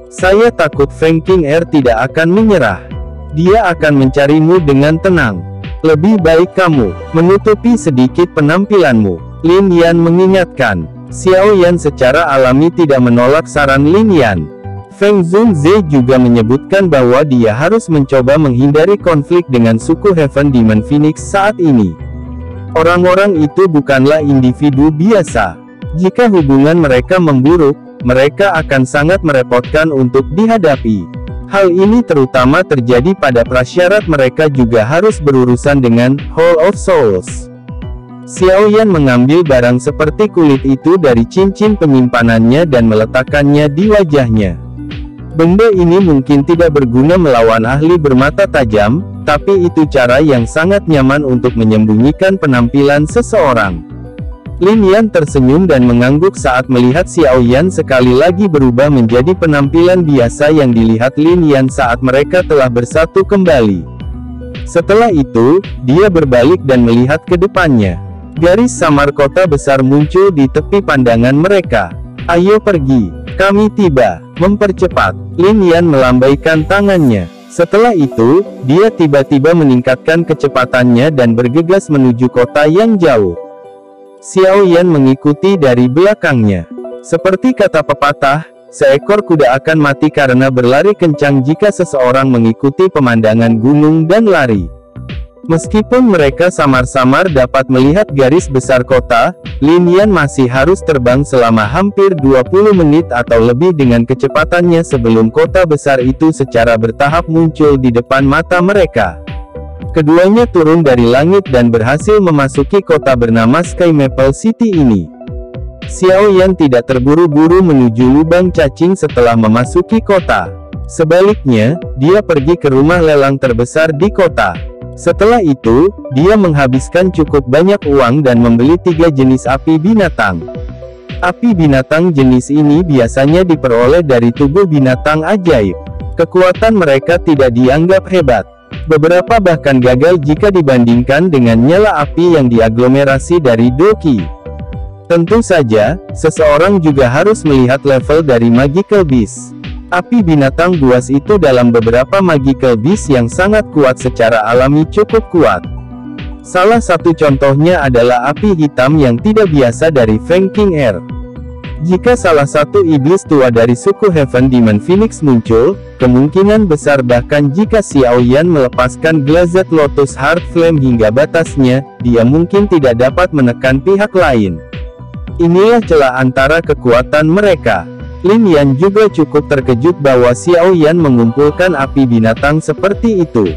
Saya takut Feng King Air tidak akan menyerah. Dia akan mencarimu dengan tenang. Lebih baik kamu menutupi sedikit penampilanmu, Lin Yan mengingatkan. Xiao Yan secara alami tidak menolak saran Lin Yan. Feng Zunze juga menyebutkan bahwa dia harus mencoba menghindari konflik dengan suku Heaven Demon Phoenix saat ini. Orang-orang itu bukanlah individu biasa. Jika hubungan mereka memburuk, mereka akan sangat merepotkan untuk dihadapi. Hal ini terutama terjadi pada prasyarat mereka juga harus berurusan dengan Hall of Souls. Xiao Yan mengambil barang seperti kulit itu dari cincin penyimpanannya dan meletakkannya di wajahnya. Benda ini mungkin tidak berguna melawan ahli bermata tajam, tapi itu cara yang sangat nyaman untuk menyembunyikan penampilan seseorang. Lin Yan tersenyum dan mengangguk saat melihat Xiao Yan sekali lagi berubah menjadi penampilan biasa yang dilihat Lin Yan saat mereka telah bersatu kembali. Setelah itu, dia berbalik dan melihat ke depannya. Garis samar kota besar muncul di tepi pandangan mereka. Ayo pergi, kami tiba. Mempercepat, Lin Yan melambaikan tangannya. Setelah itu, dia tiba-tiba meningkatkan kecepatannya dan bergegas menuju kota yang jauh. Xiao Yan mengikuti dari belakangnya. Seperti kata pepatah, seekor kuda akan mati karena berlari kencang jika seseorang mengikuti pemandangan gunung dan lari. Meskipun mereka samar-samar dapat melihat garis besar kota, Lin Yan masih harus terbang selama hampir 20 menit atau lebih dengan kecepatannya sebelum kota besar itu secara bertahap muncul di depan mata mereka. Keduanya turun dari langit dan berhasil memasuki kota bernama Sky Maple City ini. Xiao Yan tidak terburu-buru menuju lubang cacing setelah memasuki kota. Sebaliknya, dia pergi ke rumah lelang terbesar di kota. Setelah itu, dia menghabiskan cukup banyak uang dan membeli 3 jenis api binatang. Api binatang jenis ini biasanya diperoleh dari tubuh binatang ajaib. Kekuatan mereka tidak dianggap hebat. Beberapa bahkan gagal jika dibandingkan dengan nyala api yang diaglomerasi dari Doki. Tentu saja, seseorang juga harus melihat level dari Magical Beast. Api binatang buas itu dalam beberapa Magical Beast yang sangat kuat secara alami cukup kuat. Salah satu contohnya adalah api hitam yang tidak biasa dari Feng King Air. Jika salah satu iblis tua dari suku Heaven Demon Phoenix muncul, kemungkinan besar bahkan jika Xiao Yan melepaskan Glazed Lotus Heart Flame hingga batasnya, dia mungkin tidak dapat menekan pihak lain. Inilah celah antara kekuatan mereka. Lin Yan juga cukup terkejut bahwa Xiao Yan mengumpulkan api binatang seperti itu.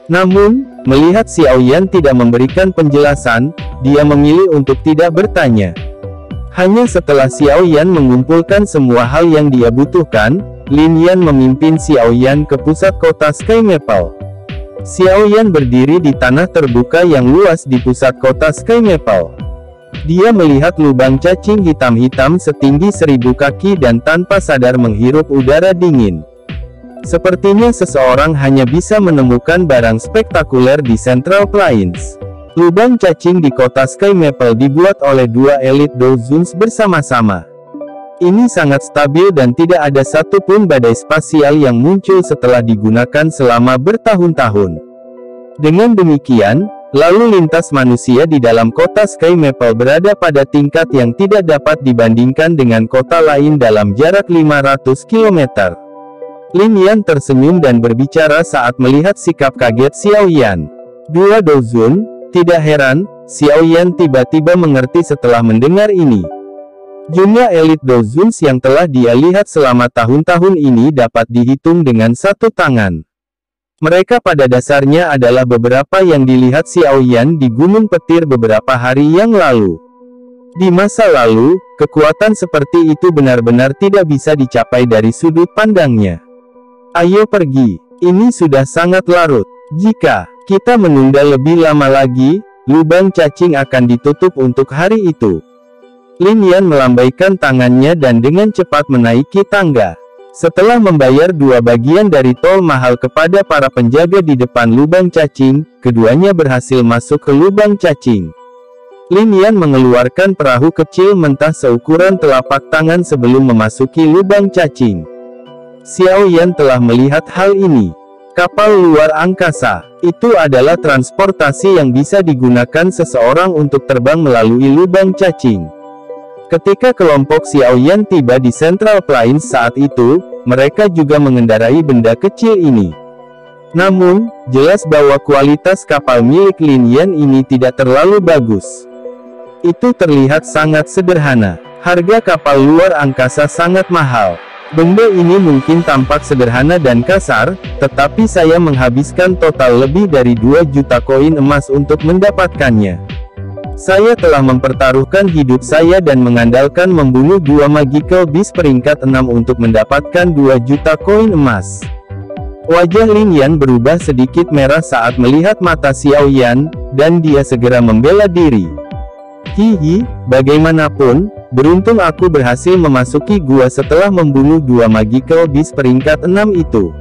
Namun, melihat Xiao Yan tidak memberikan penjelasan, dia memilih untuk tidak bertanya. Hanya setelah Xiao Yan mengumpulkan semua hal yang dia butuhkan, Lin Yan memimpin Xiaoyan ke pusat kota Sky Maple. Xiaoyan berdiri di tanah terbuka yang luas di pusat kota Sky Maple. Dia melihat lubang cacing hitam-hitam setinggi 1000 kaki dan tanpa sadar menghirup udara dingin. Sepertinya seseorang hanya bisa menemukan barang spektakuler di Central Plains. Lubang cacing di kota Sky Maple dibuat oleh dua elit Douzhuns bersama-sama. Ini sangat stabil dan tidak ada satupun badai spasial yang muncul setelah digunakan selama bertahun-tahun. Dengan demikian, lalu lintas manusia di dalam kota Sky Maple berada pada tingkat yang tidak dapat dibandingkan dengan kota lain dalam jarak 500 km. Lin Yan tersenyum dan berbicara saat melihat sikap kaget Xiaoyan. Dua Douzhun. Tidak heran, Xiaoyan tiba-tiba mengerti setelah mendengar ini. Jumlah elit Douzhuns yang telah dia lihat selama tahun-tahun ini dapat dihitung dengan satu tangan. Mereka pada dasarnya adalah beberapa yang dilihat Xiaoyan di Gunung Petir beberapa hari yang lalu. Di masa lalu, kekuatan seperti itu benar-benar tidak bisa dicapai dari sudut pandangnya. Ayo pergi, ini sudah sangat larut. Jika kita menunda lebih lama lagi, lubang cacing akan ditutup untuk hari itu. Lin Yan melambaikan tangannya dan dengan cepat menaiki tangga. Setelah membayar dua bagian dari tol mahal kepada para penjaga di depan lubang cacing, keduanya berhasil masuk ke lubang cacing. Lin Yan mengeluarkan perahu kecil mentah seukuran telapak tangan sebelum memasuki lubang cacing. Xiaoyan telah melihat hal ini. Kapal luar angkasa, itu adalah transportasi yang bisa digunakan seseorang untuk terbang melalui lubang cacing. Ketika kelompok Xiaoyan tiba di Central Plains saat itu, mereka juga mengendarai benda kecil ini. Namun, jelas bahwa kualitas kapal milik Lin Yan ini tidak terlalu bagus. Itu terlihat sangat sederhana. Harga kapal luar angkasa sangat mahal. Benda ini mungkin tampak sederhana dan kasar, tetapi saya menghabiskan total lebih dari 2 juta koin emas untuk mendapatkannya. Saya telah mempertaruhkan hidup saya dan mengandalkan membunuh 2 Magical Beast peringkat 6 untuk mendapatkan 2 juta koin emas. Wajah Lin Yan berubah sedikit merah saat melihat mata Xiaoyan, dan dia segera membela diri. Hihi, bagaimanapun, beruntung aku berhasil memasuki gua setelah membunuh 2 Magical Beast peringkat 6 itu.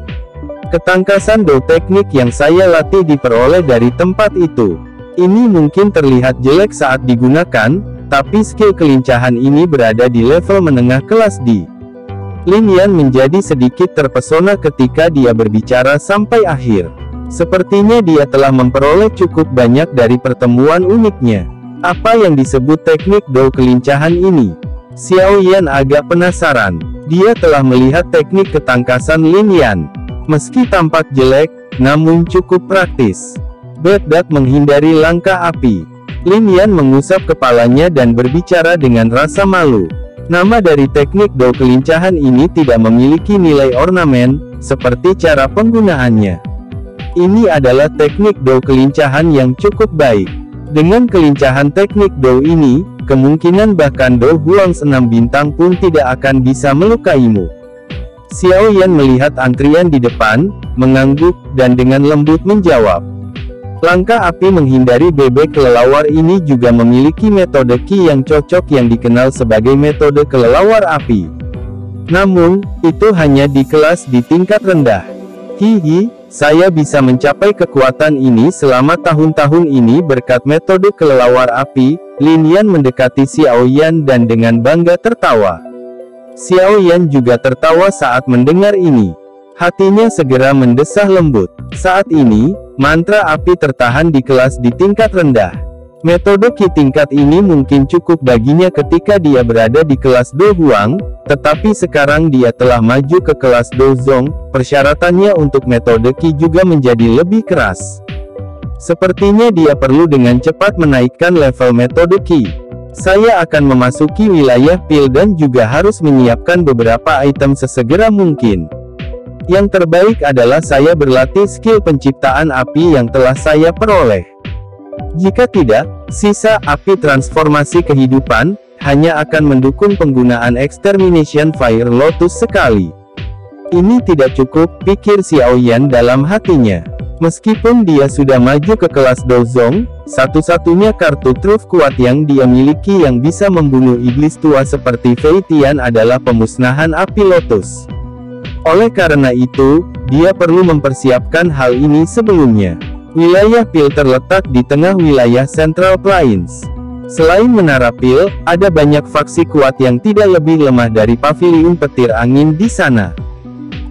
Ketangkasan do teknik yang saya latih diperoleh dari tempat itu. Ini mungkin terlihat jelek saat digunakan, tapi skill kelincahan ini berada di level menengah kelas D. Lin Yan menjadi sedikit terpesona ketika dia berbicara sampai akhir. Sepertinya dia telah memperoleh cukup banyak dari pertemuan uniknya. Apa yang disebut teknik do kelincahan ini? Xiaoyan agak penasaran. Dia telah melihat teknik ketangkasan Lin Yan. Meski tampak jelek, namun cukup praktis. Bedak menghindari langkah api. Lin Yan mengusap kepalanya dan berbicara dengan rasa malu. Nama dari teknik do kelincahan ini tidak memiliki nilai ornamen, seperti cara penggunaannya. Ini adalah teknik do kelincahan yang cukup baik. Dengan kelincahan teknik do ini, kemungkinan bahkan do Huang 6 bintang pun tidak akan bisa melukaimu. Xiaoyan melihat antrian di depan, mengangguk, dan dengan lembut menjawab. Langkah api menghindari bebek kelelawar ini juga memiliki metode Qi yang cocok yang dikenal sebagai metode kelelawar api. Namun, itu hanya di kelas di tingkat rendah. Hihi, saya bisa mencapai kekuatan ini selama tahun-tahun ini berkat metode kelelawar api. Lin Yan mendekati Xiaoyan dan dengan bangga tertawa. Xiaoyan juga tertawa saat mendengar ini. Hatinya segera mendesah lembut. Saat ini, mantra api tertahan di kelas di tingkat rendah. Metode Qi tingkat ini mungkin cukup baginya ketika dia berada di kelas Do Huang, tetapi sekarang dia telah maju ke kelas Do Zong, persyaratannya untuk metode Qi juga menjadi lebih keras. Sepertinya dia perlu dengan cepat menaikkan level metode Qi. Saya akan memasuki wilayah pil dan juga harus menyiapkan beberapa item sesegera mungkin. Yang terbaik adalah saya berlatih skill penciptaan api yang telah saya peroleh. Jika tidak, sisa api transformasi kehidupan hanya akan mendukung penggunaan Extermination Fire Lotus sekali. Ini tidak cukup, pikir Xiao Yan dalam hatinya. Meskipun dia sudah maju ke kelas Dozong, satu-satunya kartu truf kuat yang dia miliki yang bisa membunuh iblis tua seperti Fei Tian adalah pemusnahan api lotus. Oleh karena itu, dia perlu mempersiapkan hal ini sebelumnya. Wilayah Pil terletak di tengah wilayah Central Plains. Selain Menara Pil, ada banyak faksi kuat yang tidak lebih lemah dari Paviliun Petir Angin di sana.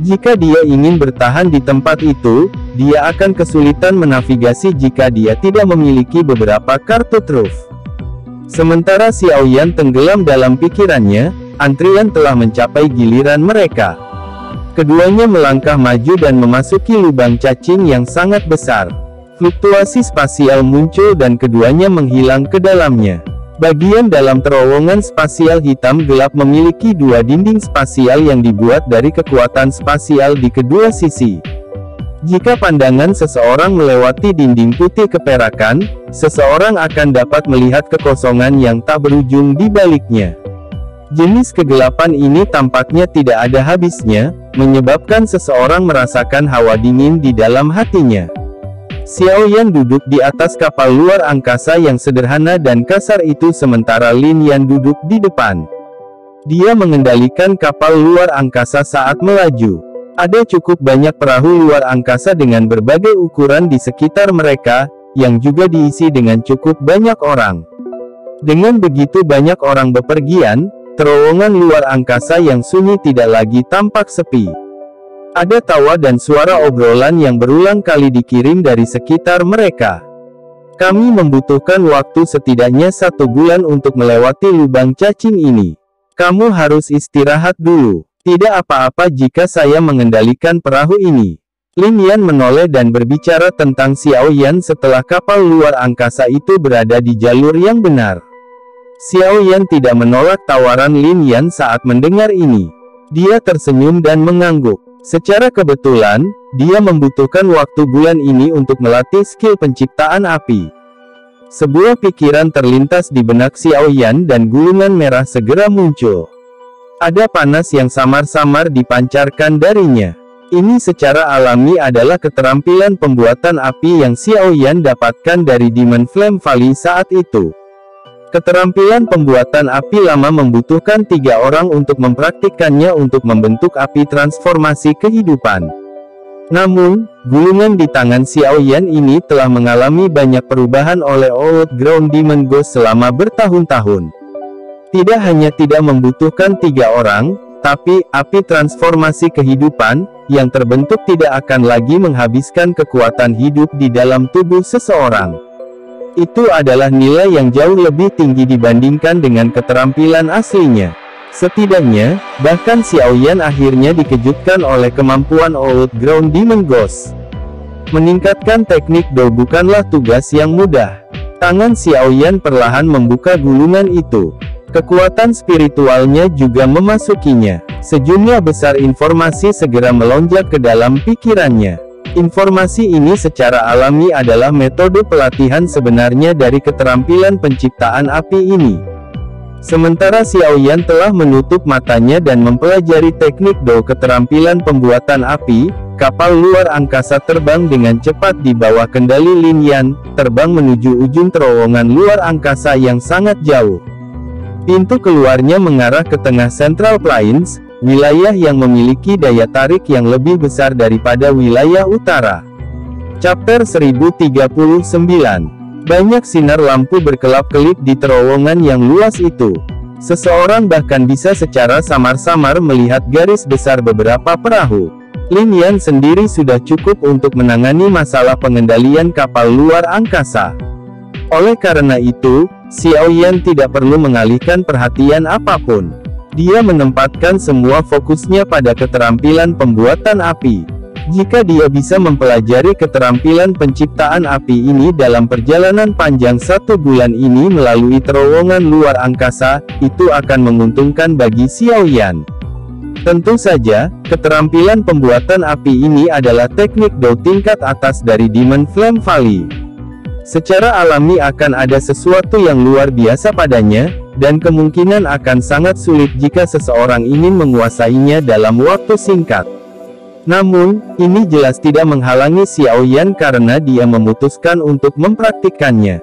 Jika dia ingin bertahan di tempat itu, dia akan kesulitan menavigasi jika dia tidak memiliki beberapa kartu truf. Sementara Xiao Yan tenggelam dalam pikirannya, antrian telah mencapai giliran mereka. Keduanya melangkah maju dan memasuki lubang cacing yang sangat besar. Fluktuasi spasial muncul dan keduanya menghilang ke dalamnya. Bagian dalam terowongan spasial hitam gelap memiliki dua dinding spasial yang dibuat dari kekuatan spasial di kedua sisi. Jika pandangan seseorang melewati dinding putih keperakan, seseorang akan dapat melihat kekosongan yang tak berujung di baliknya. Jenis kegelapan ini tampaknya tidak ada habisnya, menyebabkan seseorang merasakan hawa dingin di dalam hatinya. Xiao Yan duduk di atas kapal luar angkasa yang sederhana dan kasar itu sementara Lin Yan duduk di depan. Dia mengendalikan kapal luar angkasa saat melaju. Ada cukup banyak perahu luar angkasa dengan berbagai ukuran di sekitar mereka, yang juga diisi dengan cukup banyak orang. Dengan begitu banyak orang bepergian, terowongan luar angkasa yang sunyi tidak lagi tampak sepi. Ada tawa dan suara obrolan yang berulang kali dikirim dari sekitar mereka. Kami membutuhkan waktu setidaknya 1 bulan untuk melewati lubang cacing ini. Kamu harus istirahat dulu. Tidak apa-apa jika saya mengendalikan perahu ini. Lin Yan menoleh dan berbicara tentang Xiao Yan setelah kapal luar angkasa itu berada di jalur yang benar. Xiao Yan tidak menolak tawaran Lin Yan saat mendengar ini. Dia tersenyum dan mengangguk. Secara kebetulan, dia membutuhkan waktu bulan ini untuk melatih skill penciptaan api. Sebuah pikiran terlintas di benak Xiao Yan dan gulungan merah segera muncul. Ada panas yang samar-samar dipancarkan darinya. Ini secara alami adalah keterampilan pembuatan api yang Xiao Yan dapatkan dari Demon Flame Valley saat itu. Keterampilan pembuatan api lama membutuhkan 3 orang untuk mempraktikkannya untuk membentuk api transformasi kehidupan. Namun, gulungan di tangan Xiao Yan ini telah mengalami banyak perubahan oleh Old Ground Demon Ghost selama bertahun-tahun. Tidak hanya tidak membutuhkan 3 orang, tapi api transformasi kehidupan yang terbentuk tidak akan lagi menghabiskan kekuatan hidup di dalam tubuh seseorang. Itu adalah nilai yang jauh lebih tinggi dibandingkan dengan keterampilan aslinya. Setidaknya, bahkan Xiao Yan akhirnya dikejutkan oleh kemampuan Old Ground Demon Ghost. Meningkatkan teknik Do bukanlah tugas yang mudah. Tangan Xiao Yan perlahan membuka gulungan itu. Kekuatan spiritualnya juga memasukinya. Sejumlah besar informasi segera melonjak ke dalam pikirannya. Informasi ini secara alami adalah metode pelatihan sebenarnya dari keterampilan penciptaan api ini. Sementara Xiao Yan telah menutup matanya dan mempelajari teknik Do keterampilan pembuatan api, kapal luar angkasa terbang dengan cepat di bawah kendali Lin Yan, terbang menuju ujung terowongan luar angkasa yang sangat jauh. Pintu keluarnya mengarah ke tengah Central Plains, wilayah yang memiliki daya tarik yang lebih besar daripada wilayah utara. Chapter 1039. Banyak sinar lampu berkelap-kelip di terowongan yang luas itu. Seseorang bahkan bisa secara samar-samar melihat garis besar beberapa perahu. Lin Yan sendiri sudah cukup untuk menangani masalah pengendalian kapal luar angkasa. Oleh karena itu, Xiao Yan tidak perlu mengalihkan perhatian apapun. Dia menempatkan semua fokusnya pada keterampilan pembuatan api. Jika dia bisa mempelajari keterampilan penciptaan api ini dalam perjalanan panjang 1 bulan ini melalui terowongan luar angkasa, itu akan menguntungkan bagi Xiao Yan. Tentu saja, keterampilan pembuatan api ini adalah teknik Do tingkat atas dari Demon Flame Valley. Secara alami akan ada sesuatu yang luar biasa padanya, dan kemungkinan akan sangat sulit jika seseorang ingin menguasainya dalam waktu singkat. Namun, ini jelas tidak menghalangi Xiaoyan karena dia memutuskan untuk mempraktikkannya.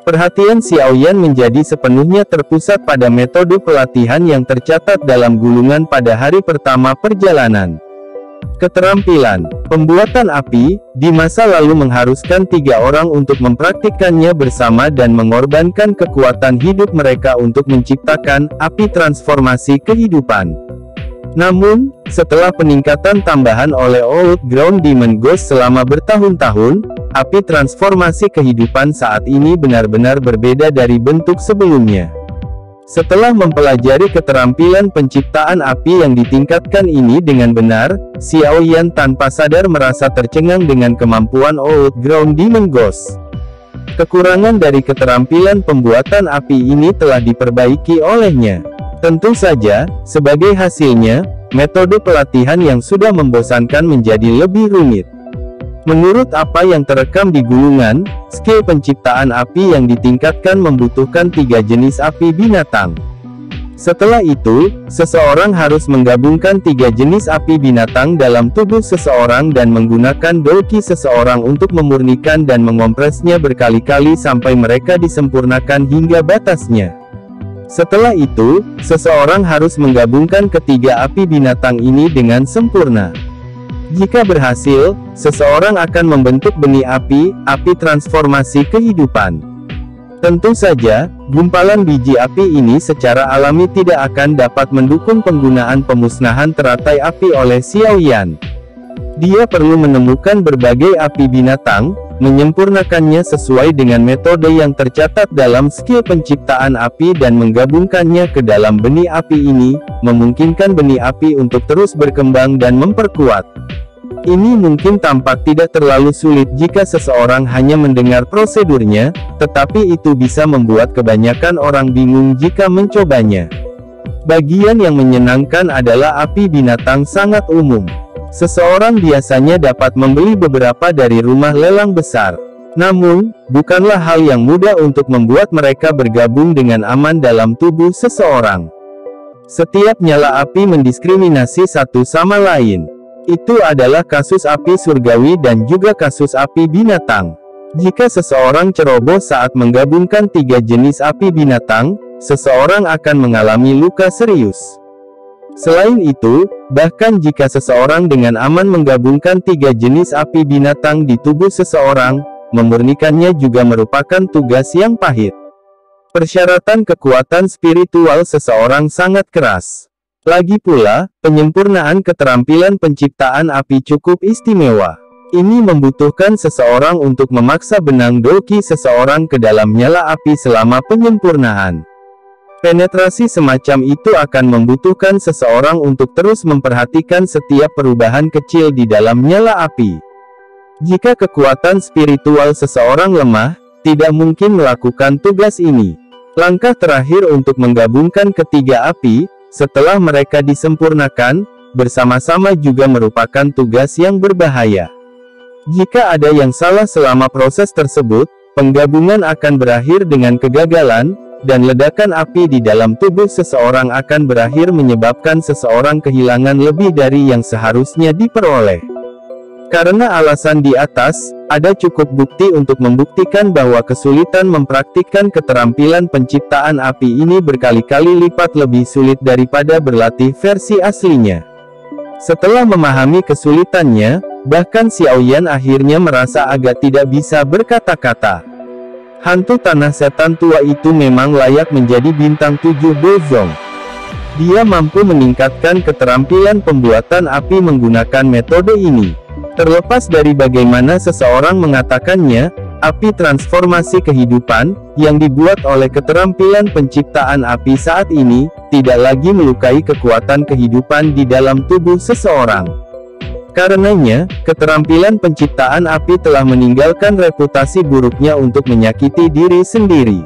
Perhatian Xiaoyan menjadi sepenuhnya terpusat pada metode pelatihan yang tercatat dalam gulungan pada hari pertama perjalanan. Keterampilan pembuatan api di masa lalu mengharuskan 3 orang untuk mempraktikkannya bersama dan mengorbankan kekuatan hidup mereka untuk menciptakan api transformasi kehidupan. Namun, setelah peningkatan tambahan oleh Old Ground Demon Ghost selama bertahun-tahun, api transformasi kehidupan saat ini benar-benar berbeda dari bentuk sebelumnya. Setelah mempelajari keterampilan penciptaan api yang ditingkatkan ini dengan benar, Xiaoyan tanpa sadar merasa tercengang dengan kemampuan Old Ground Demon Ghost. Kekurangan dari keterampilan pembuatan api ini telah diperbaiki olehnya. Tentu saja, sebagai hasilnya, metode pelatihan yang sudah membosankan menjadi lebih rumit. Menurut apa yang terekam di gulungan, skill penciptaan api yang ditingkatkan membutuhkan 3 jenis api binatang. Setelah itu, seseorang harus menggabungkan 3 jenis api binatang dalam tubuh seseorang dan menggunakan dolki seseorang untuk memurnikan dan mengompresnya berkali-kali sampai mereka disempurnakan hingga batasnya. Setelah itu, seseorang harus menggabungkan ketiga api binatang ini dengan sempurna. Jika berhasil, seseorang akan membentuk benih api transformasi kehidupan. Tentu saja, gumpalan biji api ini secara alami tidak akan dapat mendukung penggunaan pemusnahan teratai api oleh Xiaoyan. Dia perlu menemukan berbagai api binatang, menyempurnakannya sesuai dengan metode yang tercatat dalam skill penciptaan api dan menggabungkannya ke dalam benih api ini, memungkinkan benih api untuk terus berkembang dan memperkuat. Ini mungkin tampak tidak terlalu sulit jika seseorang hanya mendengar prosedurnya, tetapi itu bisa membuat kebanyakan orang bingung jika mencobanya. Bagian yang menyenangkan adalah api binatang sangat umum. Seseorang biasanya dapat membeli beberapa dari rumah lelang besar. Namun, bukanlah hal yang mudah untuk membuat mereka bergabung dengan aman dalam tubuh seseorang. Setiap nyala api mendiskriminasi satu sama lain. Itu adalah kasus api surgawi dan juga kasus api binatang. Jika seseorang ceroboh saat menggabungkan 3 jenis api binatang, seseorang akan mengalami luka serius. Selain itu, bahkan jika seseorang dengan aman menggabungkan 3 jenis api binatang di tubuh seseorang, memurnikannya juga merupakan tugas yang pahit. Persyaratan kekuatan spiritual seseorang sangat keras. Lagi pula, penyempurnaan keterampilan penciptaan api cukup istimewa. Ini membutuhkan seseorang untuk memaksa benang dolki seseorang ke dalam nyala api selama penyempurnaan. Penetrasi semacam itu akan membutuhkan seseorang untuk terus memperhatikan setiap perubahan kecil di dalam nyala api. Jika kekuatan spiritual seseorang lemah, tidak mungkin melakukan tugas ini. Langkah terakhir untuk menggabungkan ketiga api, setelah mereka disempurnakan, bersama-sama juga merupakan tugas yang berbahaya. Jika ada yang salah selama proses tersebut, penggabungan akan berakhir dengan kegagalan, dan ledakan api di dalam tubuh seseorang akan berakhir menyebabkan seseorang kehilangan lebih dari yang seharusnya diperoleh. Karena alasan di atas, ada cukup bukti untuk membuktikan bahwa kesulitan mempraktikkan keterampilan penciptaan api ini berkali-kali lipat lebih sulit daripada berlatih versi aslinya. Setelah memahami kesulitannya, bahkan Xiaoyan akhirnya merasa agak tidak bisa berkata-kata. Hantu tanah setan tua itu memang layak menjadi bintang 7 Dozong. Dia mampu meningkatkan keterampilan pembuatan api menggunakan metode ini. Terlepas dari bagaimana seseorang mengatakannya, api transformasi kehidupan, yang dibuat oleh keterampilan penciptaan api saat ini, tidak lagi melukai kekuatan kehidupan di dalam tubuh seseorang. Karenanya, keterampilan penciptaan api telah meninggalkan reputasi buruknya untuk menyakiti diri sendiri.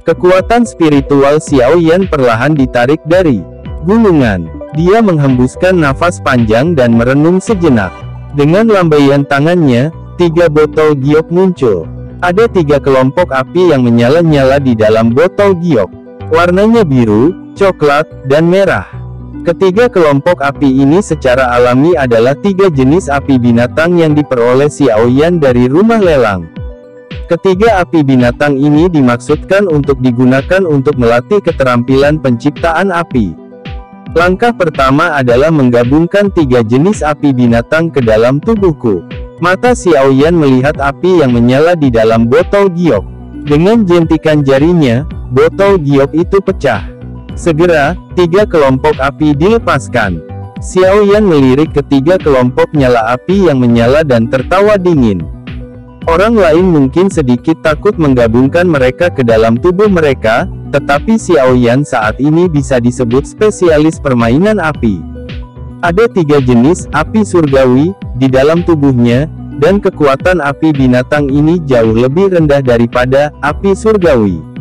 Kekuatan spiritual Xiaoyan perlahan ditarik dari gulungan. Dia menghembuskan nafas panjang dan merenung sejenak. Dengan lambaian tangannya, 3 botol giok muncul. Ada 3 kelompok api yang menyala-nyala di dalam botol giok. Warnanya biru, coklat, dan merah. Ketiga kelompok api ini secara alami adalah 3 jenis api binatang yang diperoleh Xiaoyan dari rumah lelang. Ketiga api binatang ini dimaksudkan untuk digunakan untuk melatih keterampilan penciptaan api. Langkah pertama adalah menggabungkan 3 jenis api binatang ke dalam tubuhku. Mata Xiaoyan melihat api yang menyala di dalam botol giok. Dengan jentikan jarinya, botol giok itu pecah. Segera, 3 kelompok api dilepaskan. Xiaoyan melirik ketiga kelompok nyala api yang menyala dan tertawa dingin. Orang lain mungkin sedikit takut menggabungkan mereka ke dalam tubuh mereka, tetapi Xiaoyan saat ini bisa disebut spesialis permainan api. Ada 3 jenis api surgawi di dalam tubuhnya, dan kekuatan api binatang ini jauh lebih rendah daripada api surgawi.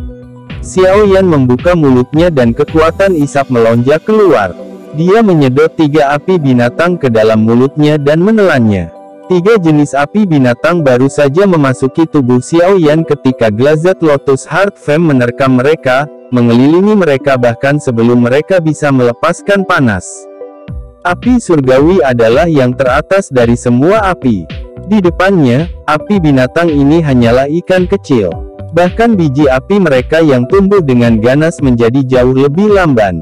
Xiaoyan membuka mulutnya dan kekuatan isap melonjak keluar. Dia menyedot 3 api binatang ke dalam mulutnya dan menelannya. 3 jenis api binatang baru saja memasuki tubuh Xiaoyan ketika Glazed Lotus Heart Flame menerkam mereka, mengelilingi mereka bahkan sebelum mereka bisa melepaskan panas. Api surgawi adalah yang teratas dari semua api. Di depannya, api binatang ini hanyalah ikan kecil. Bahkan biji api mereka yang tumbuh dengan ganas menjadi jauh lebih lamban.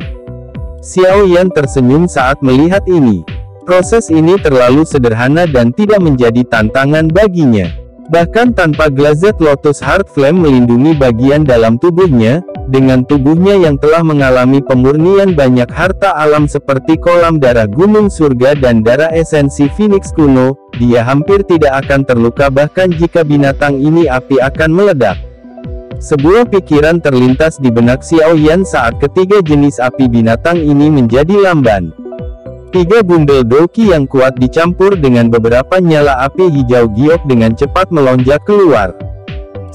Xiaoyan tersenyum saat melihat ini. Proses ini terlalu sederhana dan tidak menjadi tantangan baginya. Bahkan tanpa Glazed Lotus Heart Flame melindungi bagian dalam tubuhnya, dengan tubuhnya yang telah mengalami pemurnian banyak harta alam seperti kolam darah gunung surga dan darah esensi Phoenix kuno, dia hampir tidak akan terluka bahkan jika binatang ini api akan meledak. Sebuah pikiran terlintas di benak Xiaoyan saat ketiga jenis api binatang ini menjadi lamban. 3 bundel doki yang kuat dicampur dengan beberapa nyala api hijau giok dengan cepat melonjak keluar.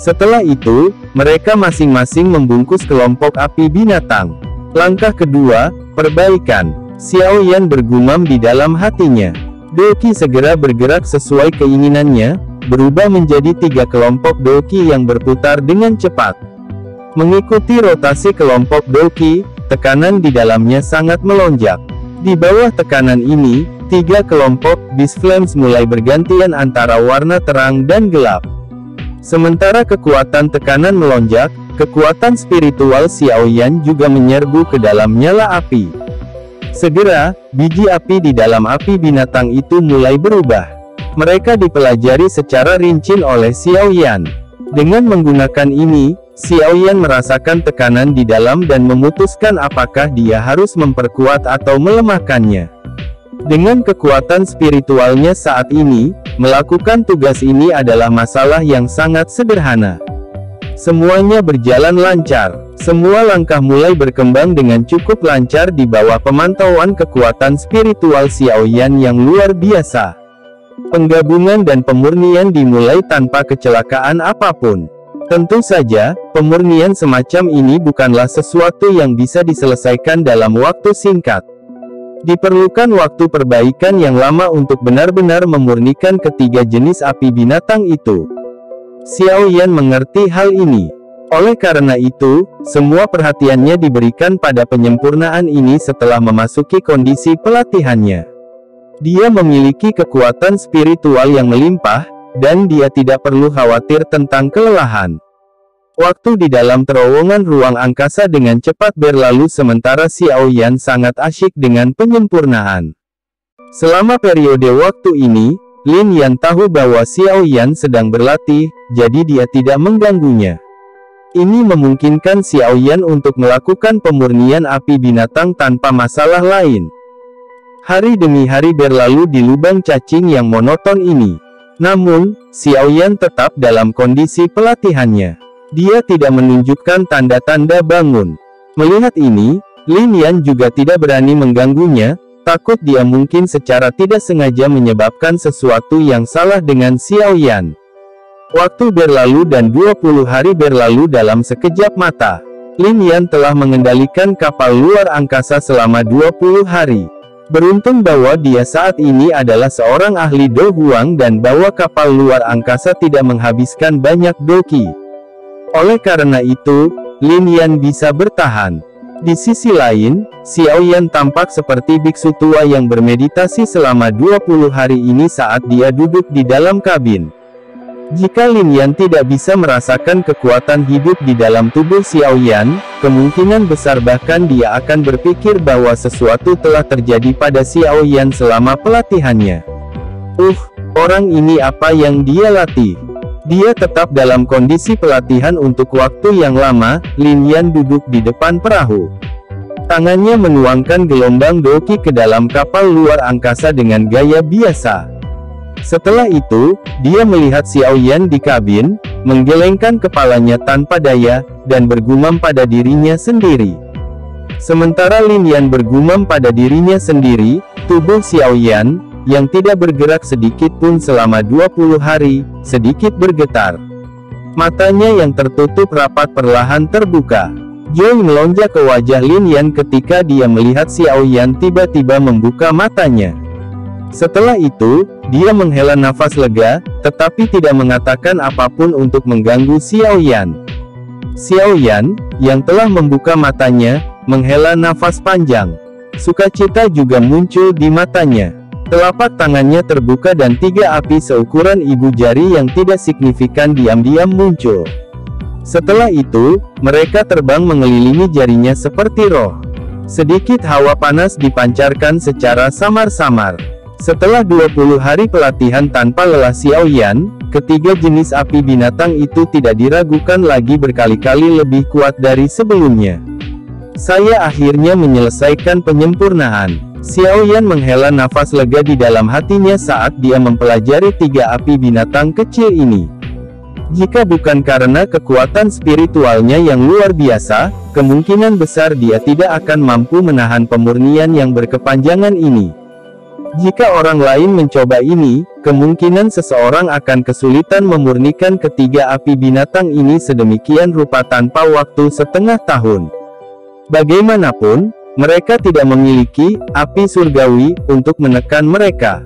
Setelah itu, mereka masing-masing membungkus kelompok api binatang. Langkah kedua, perbaikan. Xiaoyan bergumam di dalam hatinya. Doki segera bergerak sesuai keinginannya, berubah menjadi 3 kelompok doki yang berputar dengan cepat. Mengikuti rotasi kelompok doki, tekanan di dalamnya sangat melonjak. Di bawah tekanan ini, 3 kelompok Beast Flames mulai bergantian antara warna terang dan gelap. Sementara kekuatan tekanan melonjak, kekuatan spiritual Xiaoyan juga menyerbu ke dalam nyala api. Segera, biji api di dalam api binatang itu mulai berubah. Mereka dipelajari secara rinci oleh Xiaoyan. Dengan menggunakan ini, Xiaoyan merasakan tekanan di dalam dan memutuskan apakah dia harus memperkuat atau melemahkannya. Dengan kekuatan spiritualnya saat ini, melakukan tugas ini adalah masalah yang sangat sederhana. Semuanya berjalan lancar. Semua langkah mulai berkembang dengan cukup lancar di bawah pemantauan kekuatan spiritual Xiaoyan yang luar biasa. Penggabungan dan pemurnian dimulai tanpa kecelakaan apapun. Tentu saja, pemurnian semacam ini bukanlah sesuatu yang bisa diselesaikan dalam waktu singkat. Diperlukan waktu perbaikan yang lama untuk benar-benar memurnikan ketiga jenis api binatang itu. Xiaoyan mengerti hal ini. Oleh karena itu, semua perhatiannya diberikan pada penyempurnaan ini setelah memasuki kondisi pelatihannya. Dia memiliki kekuatan spiritual yang melimpah, dan dia tidak perlu khawatir tentang kelelahan. Waktu di dalam terowongan ruang angkasa dengan cepat berlalu sementara Xiaoyan sangat asyik dengan penyempurnaan. Selama periode waktu ini, Lin Yan tahu bahwa Xiaoyan sedang berlatih, jadi dia tidak mengganggunya. Ini memungkinkan Xiaoyan untuk melakukan pemurnian api binatang tanpa masalah lain. Hari demi hari berlalu di lubang cacing yang monoton ini. Namun, Xiaoyan tetap dalam kondisi pelatihannya. Dia tidak menunjukkan tanda-tanda bangun. Melihat ini, Lin Yan juga tidak berani mengganggunya, takut dia mungkin secara tidak sengaja menyebabkan sesuatu yang salah dengan Xiaoyan. Waktu berlalu dan 20 hari berlalu dalam sekejap mata. Lin Yan telah mengendalikan kapal luar angkasa selama 20 hari. Beruntung bahwa dia saat ini adalah seorang ahli Do Huang dan bahwa kapal luar angkasa tidak menghabiskan banyak doki. Oleh karena itu, Lin Yan bisa bertahan. Di sisi lain, Xiao Yan tampak seperti biksu tua yang bermeditasi selama 20 hari ini saat dia duduk di dalam kabin. Jika Lin Yan tidak bisa merasakan kekuatan hidup di dalam tubuh Xiao Yan, kemungkinan besar bahkan dia akan berpikir bahwa sesuatu telah terjadi pada Xiao Yan selama pelatihannya. Orang ini apa yang dia latih? Dia tetap dalam kondisi pelatihan untuk waktu yang lama. Lin Yan duduk di depan perahu. Tangannya menuangkan gelombang doki ke dalam kapal luar angkasa dengan gaya biasa. Setelah itu, dia melihat Xiao Yan di kabin, menggelengkan kepalanya tanpa daya, dan bergumam pada dirinya sendiri. Sementara Lin Yan bergumam pada dirinya sendiri, tubuh Xiao Yan, yang tidak bergerak sedikit pun selama 20 hari, sedikit bergetar. Matanya yang tertutup rapat perlahan terbuka. Joy melonjak ke wajah Lin Yan ketika dia melihat Xiao Yan tiba-tiba membuka matanya. Setelah itu, dia menghela nafas lega, tetapi tidak mengatakan apapun untuk mengganggu Xiao Yan. Xiao Yan, yang telah membuka matanya, menghela nafas panjang. Sukacita juga muncul di matanya. Telapak tangannya terbuka dan 3 api seukuran ibu jari yang tidak signifikan diam-diam muncul. Setelah itu, mereka terbang mengelilingi jarinya seperti roh. Sedikit hawa panas dipancarkan secara samar-samar. Setelah 20 hari pelatihan tanpa lelah Xiao Yan, ketiga jenis api binatang itu tidak diragukan lagi berkali-kali lebih kuat dari sebelumnya. Saya akhirnya menyelesaikan penyempurnaan. Xiao Yan menghela nafas lega di dalam hatinya saat dia mempelajari 3 api binatang kecil ini. Jika bukan karena kekuatan spiritualnya yang luar biasa, kemungkinan besar dia tidak akan mampu menahan pemurnian yang berkepanjangan ini. Jika orang lain mencoba ini, kemungkinan seseorang akan kesulitan memurnikan ketiga api binatang ini sedemikian rupa tanpa waktu setengah tahun. Bagaimanapun, mereka tidak memiliki api surgawi untuk menekan mereka.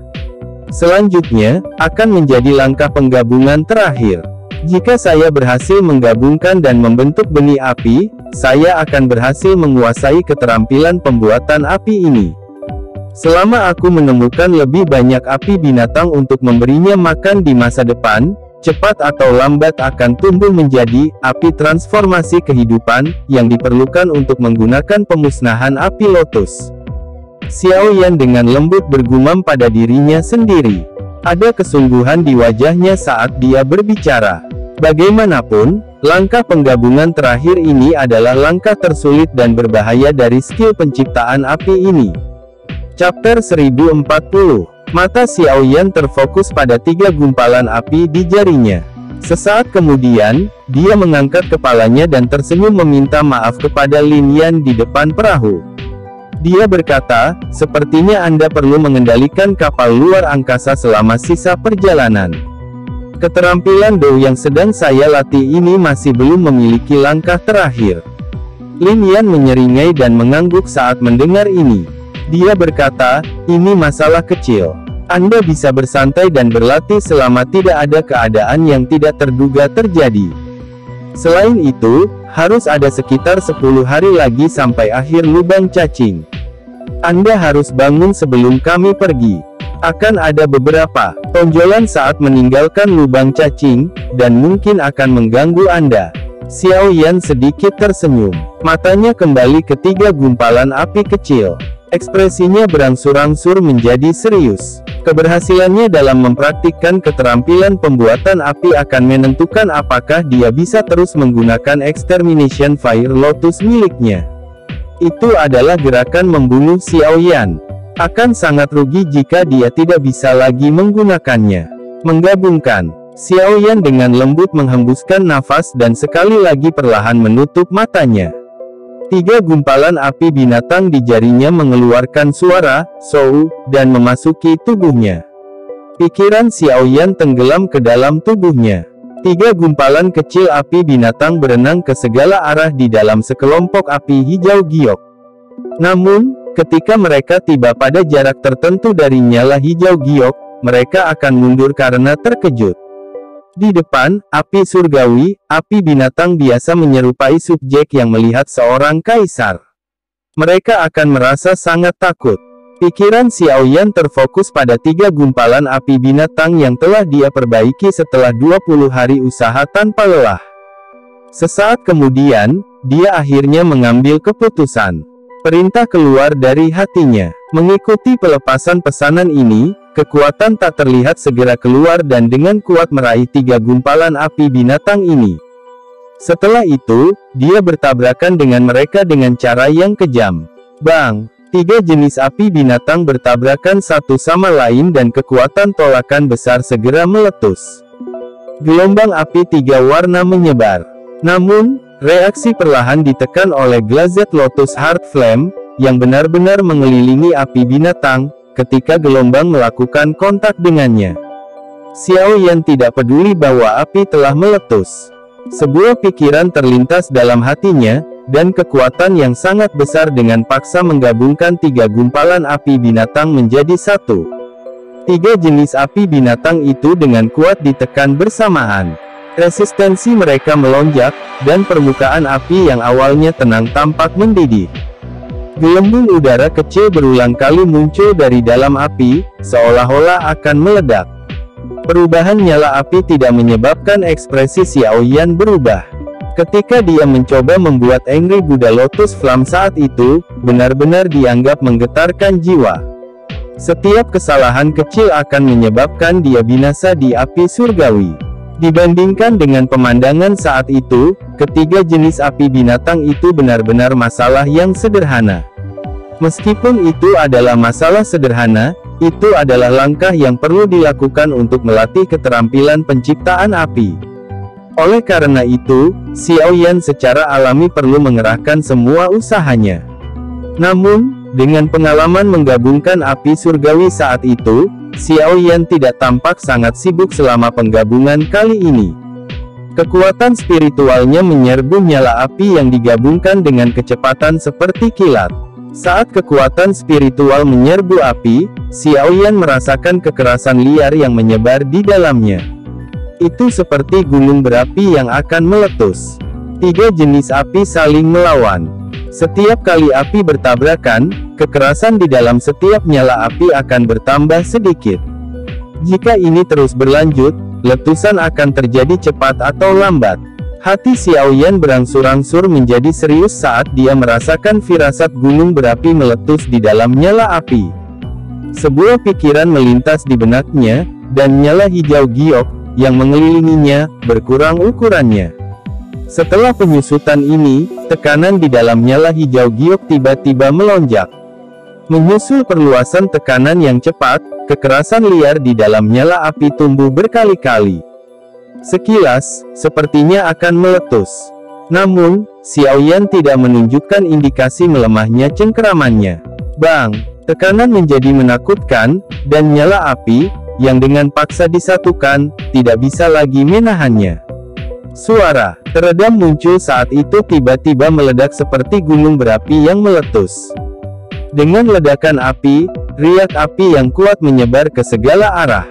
Selanjutnya, akan menjadi langkah penggabungan terakhir. Jika saya berhasil menggabungkan dan membentuk benih api, saya akan berhasil menguasai keterampilan pembuatan api ini. Selama aku menemukan lebih banyak api binatang untuk memberinya makan di masa depan, cepat atau lambat akan tumbuh menjadi api transformasi kehidupan yang diperlukan untuk menggunakan pemusnahan api lotus. Xiao Yan dengan lembut bergumam pada dirinya sendiri. Ada kesungguhan di wajahnya saat dia berbicara. Bagaimanapun, langkah penggabungan terakhir ini adalah langkah tersulit dan berbahaya dari skill penciptaan api ini. Chapter 1040. Mata Xiao Yan terfokus pada 3 gumpalan api di jarinya. Sesaat kemudian, dia mengangkat kepalanya dan tersenyum meminta maaf kepada Lin Yan di depan perahu. Dia berkata, "Sepertinya Anda perlu mengendalikan kapal luar angkasa selama sisa perjalanan. Keterampilan Dou yang sedang saya latih ini masih belum memiliki langkah terakhir." Lin Yan menyeringai dan mengangguk saat mendengar ini. Dia berkata, "Ini masalah kecil. Anda bisa bersantai dan berlatih selama tidak ada keadaan yang tidak terduga terjadi. Selain itu, harus ada sekitar 10 hari lagi sampai akhir lubang cacing. Anda harus bangun sebelum kami pergi. Akan ada beberapa tonjolan saat meninggalkan lubang cacing, dan mungkin akan mengganggu Anda." Xiao Yan sedikit tersenyum. Matanya kembali ke 3 gumpalan api kecil. Ekspresinya berangsur-angsur menjadi serius. Keberhasilannya dalam mempraktikkan keterampilan pembuatan api akan menentukan apakah dia bisa terus menggunakan Extermination Fire Lotus miliknya. Itu adalah gerakan membunuh Xiao Yan. Akan sangat rugi jika dia tidak bisa lagi menggunakannya. Menggabungkan. Xiao Yan dengan lembut menghembuskan nafas dan sekali lagi perlahan menutup matanya. 3 gumpalan api binatang di jarinya mengeluarkan suara "sou" dan memasuki tubuhnya. Pikiran Xiao Yan tenggelam ke dalam tubuhnya. 3 gumpalan kecil api binatang berenang ke segala arah di dalam sekelompok api hijau giok. Namun, ketika mereka tiba pada jarak tertentu dari nyala hijau giok, mereka akan mundur karena terkejut. Di depan, api surgawi, api binatang biasa menyerupai subjek yang melihat seorang kaisar. mereka akan merasa sangat takut. Pikiran Xiao Yan terfokus pada 3 gumpalan api binatang yang telah dia perbaiki setelah 20 hari usaha tanpa lelah. Sesaat kemudian, dia akhirnya mengambil keputusan. Perintah keluar dari hatinya. Mengikuti pelepasan pesanan ini, kekuatan tak terlihat segera keluar dan dengan kuat meraih 3 gumpalan api binatang ini. Setelah itu, dia bertabrakan dengan mereka dengan cara yang kejam. Bang! 3 jenis api binatang bertabrakan satu sama lain dan kekuatan tolakan besar segera meletus. Gelombang api 3 warna menyebar. Namun, reaksi perlahan ditekan oleh Glazed Lotus Heart Flame, yang benar-benar mengelilingi api binatang, ketika gelombang melakukan kontak dengannya. Xiao Yan tidak peduli bahwa api telah meletus. Sebuah pikiran terlintas dalam hatinya, dan kekuatan yang sangat besar dengan paksa menggabungkan 3 gumpalan api binatang menjadi satu. 3 jenis api binatang itu dengan kuat ditekan bersamaan. Resistensi mereka melonjak, dan permukaan api yang awalnya tenang tampak mendidih. Gelembung udara kecil berulang kali muncul dari dalam api, seolah-olah akan meledak. Perubahan nyala api tidak menyebabkan ekspresi Xiao Yan berubah. Ketika dia mencoba membuat Angry Buddha Lotus Flame saat itu, benar-benar dianggap menggetarkan jiwa. Setiap kesalahan kecil akan menyebabkan dia binasa di api surgawi. Dibandingkan dengan pemandangan saat itu, ketiga jenis api binatang itu benar-benar masalah yang sederhana. Meskipun itu adalah masalah sederhana, itu adalah langkah yang perlu dilakukan untuk melatih keterampilan penciptaan api. Oleh karena itu, Xiao Yan secara alami perlu mengerahkan semua usahanya. Namun, dengan pengalaman menggabungkan api surgawi saat itu, Xiao Yan tidak tampak sangat sibuk selama penggabungan kali ini. Kekuatan spiritualnya menyerbu nyala api yang digabungkan dengan kecepatan seperti kilat. Saat kekuatan spiritual menyerbu api, Xiao Yan merasakan kekerasan liar yang menyebar di dalamnya. Itu seperti gunung berapi yang akan meletus. 3 jenis api saling melawan. Setiap kali api bertabrakan, kekerasan di dalam setiap nyala api akan bertambah sedikit. Jika ini terus berlanjut, letusan akan terjadi cepat atau lambat. Hati Xiao Yan berangsur-angsur menjadi serius saat dia merasakan firasat gunung berapi meletus di dalam nyala api. Sebuah pikiran melintas di benaknya, dan nyala hijau giok yang mengelilinginya berkurang ukurannya. Setelah penyusutan ini, tekanan di dalam nyala hijau giok tiba-tiba melonjak. Menyusul perluasan tekanan yang cepat, kekerasan liar di dalam nyala api tumbuh berkali-kali. Sekilas, sepertinya akan meletus. Namun, Xiao Yan tidak menunjukkan indikasi melemahnya cengkeramannya. Bang! Tekanan menjadi menakutkan, dan nyala api, yang dengan paksa disatukan, tidak bisa lagi menahannya. Suara teredam muncul saat itu tiba-tiba meledak seperti gunung berapi yang meletus. Dengan ledakan api, riak api yang kuat menyebar ke segala arah.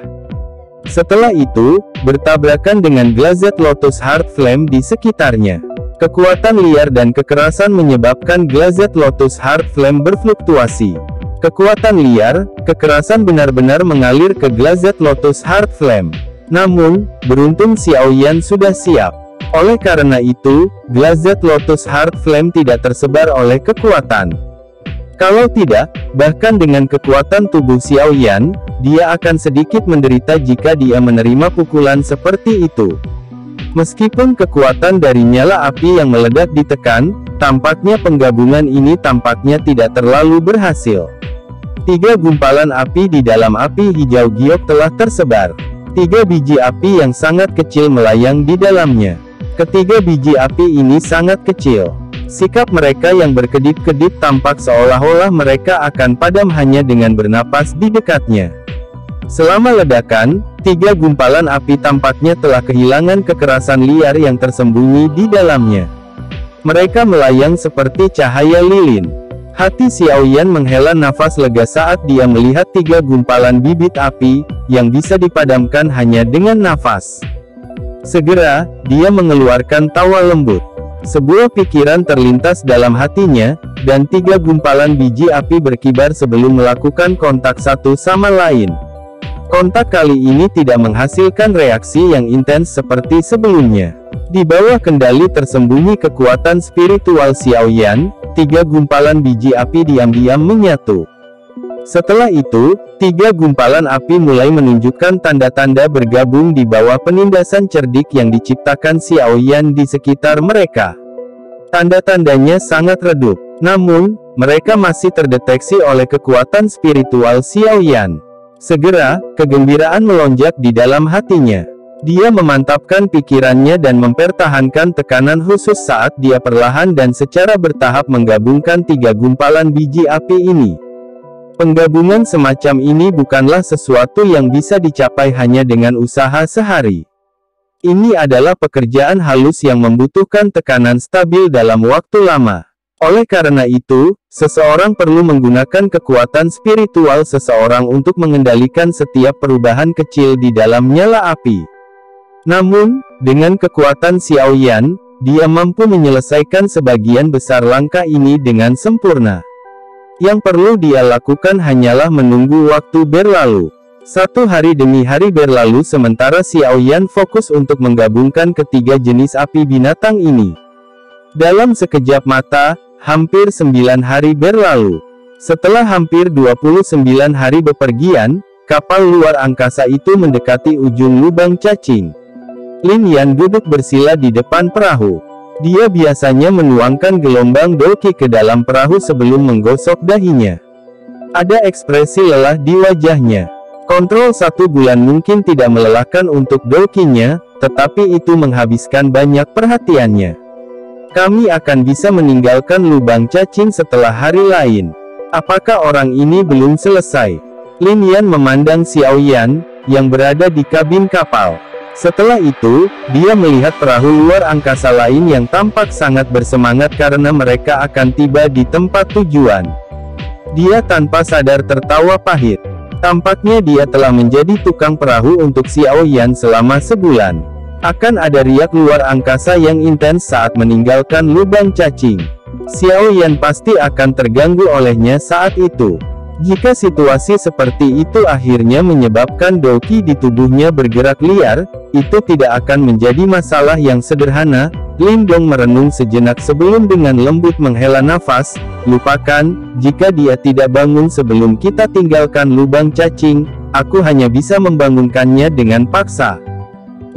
Setelah itu, bertabrakan dengan Glazed Lotus Heart Flame di sekitarnya. Kekuatan liar dan kekerasan menyebabkan Glazed Lotus Heart Flame berfluktuasi. Kekuatan liar, kekerasan benar-benar mengalir ke Glazed Lotus Heart Flame. Namun, beruntung Xiao Yan sudah siap. Oleh karena itu, Glazed Lotus Heart Flame tidak tersebar oleh kekuatan. Kalau tidak, bahkan dengan kekuatan tubuh Xiao Yan, dia akan sedikit menderita jika dia menerima pukulan seperti itu. Meskipun kekuatan dari nyala api yang meledak ditekan, tampaknya penggabungan ini tampaknya tidak terlalu berhasil. 3 gumpalan api di dalam api hijau giok telah tersebar. 3 biji api yang sangat kecil melayang di dalamnya. Ketiga biji api ini sangat kecil. Sikap mereka yang berkedip-kedip tampak seolah-olah mereka akan padam hanya dengan bernapas di dekatnya. Selama ledakan, 3 gumpalan api tampaknya telah kehilangan kekerasan liar yang tersembunyi di dalamnya. Mereka melayang seperti cahaya lilin. Hati Xiao Yan menghela nafas lega saat dia melihat 3 gumpalan bibit api, yang bisa dipadamkan hanya dengan nafas. Segera, dia mengeluarkan tawa lembut. Sebuah pikiran terlintas dalam hatinya, dan 3 gumpalan biji api berkibar sebelum melakukan kontak satu sama lain. Kontak kali ini tidak menghasilkan reaksi yang intens seperti sebelumnya. Di bawah kendali tersembunyi kekuatan spiritual Xiao Yan, 3 gumpalan biji api diam-diam menyatu. Setelah itu, 3 gumpalan api mulai menunjukkan tanda-tanda bergabung di bawah penindasan cerdik yang diciptakan Xiao Yan di sekitar mereka. Tanda-tandanya sangat redup, namun, mereka masih terdeteksi oleh kekuatan spiritual Xiao Yan. Segera, kegembiraan melonjak di dalam hatinya. Dia memantapkan pikirannya dan mempertahankan tekanan khusus saat dia perlahan dan secara bertahap menggabungkan 3 gumpalan biji api ini. Penggabungan semacam ini bukanlah sesuatu yang bisa dicapai hanya dengan usaha sehari. Ini adalah pekerjaan halus yang membutuhkan tekanan stabil dalam waktu lama. Oleh karena itu, seseorang perlu menggunakan kekuatan spiritual seseorang untuk mengendalikan setiap perubahan kecil di dalam nyala api. Namun, dengan kekuatan Xiao Yan, dia mampu menyelesaikan sebagian besar langkah ini dengan sempurna. Yang perlu dia lakukan hanyalah menunggu waktu berlalu. 1 hari demi hari berlalu sementara Xiao Yan fokus untuk menggabungkan ketiga jenis api binatang ini. Dalam sekejap mata, hampir 9 hari berlalu. Setelah hampir 29 hari bepergian, kapal luar angkasa itu mendekati ujung lubang cacing. Lin Yan duduk bersila di depan perahu. Dia biasanya menuangkan gelombang dolki ke dalam perahu sebelum menggosok dahinya. Ada ekspresi lelah di wajahnya. Kontrol 1 bulan mungkin tidak melelahkan untuk dolkinya, tetapi itu menghabiskan banyak perhatiannya. Kami akan bisa meninggalkan lubang cacing setelah hari lain. Apakah orang ini belum selesai? Lin Yan memandang Xiao Yan, yang berada di kabin kapal. Setelah itu, dia melihat perahu luar angkasa lain yang tampak sangat bersemangat karena mereka akan tiba di tempat tujuan. Dia tanpa sadar tertawa pahit. Tampaknya dia telah menjadi tukang perahu untuk Xiao Yan selama sebulan. Akan ada riak luar angkasa yang intens saat meninggalkan lubang cacing. Xiao Yan pasti akan terganggu olehnya saat itu. Jika situasi seperti itu akhirnya menyebabkan dolki di tubuhnya bergerak liar, itu tidak akan menjadi masalah yang sederhana. Lin Dong merenung sejenak sebelum dengan lembut menghela nafas. Lupakan, jika dia tidak bangun sebelum kita tinggalkan lubang cacing, aku hanya bisa membangunkannya dengan paksa.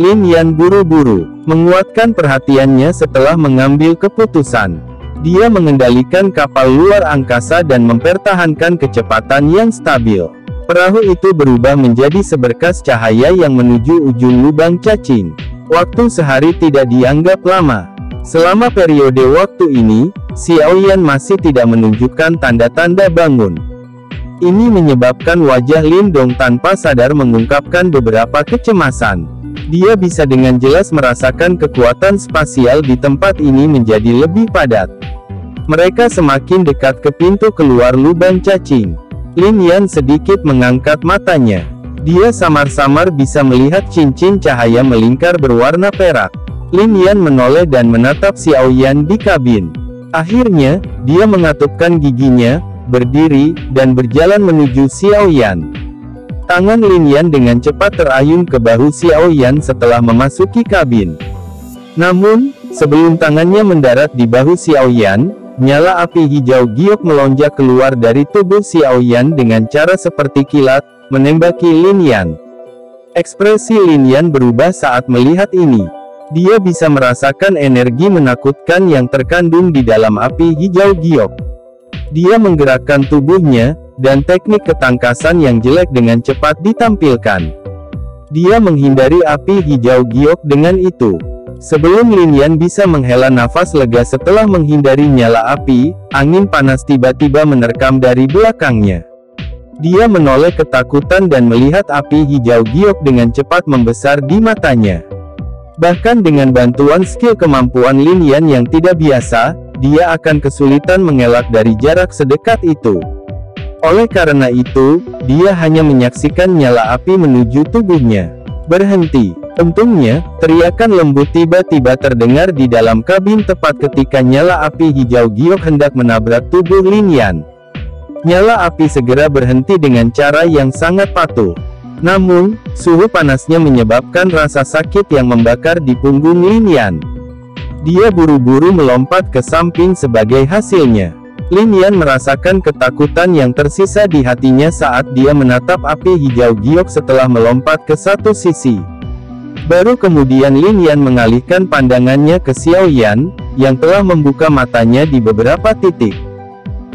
Lin Yan buru-buru menguatkan perhatiannya setelah mengambil keputusan. Dia mengendalikan kapal luar angkasa dan mempertahankan kecepatan yang stabil. Perahu itu berubah menjadi seberkas cahaya yang menuju ujung lubang cacing. Waktu sehari tidak dianggap lama. Selama periode waktu ini, Xiao Yan masih tidak menunjukkan tanda-tanda bangun. Ini menyebabkan wajah Lin Dong tanpa sadar mengungkapkan beberapa kecemasan. Dia bisa dengan jelas merasakan kekuatan spasial di tempat ini menjadi lebih padat. Mereka semakin dekat ke pintu keluar lubang cacing. Lin Yan sedikit mengangkat matanya. Dia samar-samar bisa melihat cincin cahaya melingkar berwarna perak. Lin Yan menoleh dan menatap Xiao Yan di kabin. Akhirnya, dia mengatupkan giginya, berdiri, dan berjalan menuju Xiao Yan. Tangan Lin Yan dengan cepat terayun ke bahu Xiao Yan setelah memasuki kabin. Namun, sebelum tangannya mendarat di bahu Xiao Yan, nyala api hijau giok melonjak keluar dari tubuh Xiao Yan dengan cara seperti kilat, menembaki Lin Yan. Ekspresi Lin Yan berubah saat melihat ini. Dia bisa merasakan energi menakutkan yang terkandung di dalam api hijau giok. Dia menggerakkan tubuhnya, dan teknik ketangkasan yang jelek dengan cepat ditampilkan. Dia menghindari api hijau giok dengan itu. Sebelum Lin Yan bisa menghela nafas lega setelah menghindari nyala api, angin panas tiba-tiba menerkam dari belakangnya. Dia menoleh ketakutan dan melihat api hijau giok dengan cepat membesar di matanya. Bahkan dengan bantuan skill kemampuan Lin Yan yang tidak biasa, dia akan kesulitan mengelak dari jarak sedekat itu. Oleh karena itu, dia hanya menyaksikan nyala api menuju tubuhnya. Berhenti. Untungnya, teriakan lembut tiba-tiba terdengar di dalam kabin tepat ketika nyala api hijau giok hendak menabrak tubuh Lin Yan. Nyala api segera berhenti dengan cara yang sangat patuh. Namun, suhu panasnya menyebabkan rasa sakit yang membakar di punggung Lin Yan. Dia buru-buru melompat ke samping sebagai hasilnya. Lin Yan merasakan ketakutan yang tersisa di hatinya saat dia menatap api hijau giok setelah melompat ke satu sisi. Baru kemudian Lin Yan mengalihkan pandangannya ke Xiao Yan, yang telah membuka matanya di beberapa titik.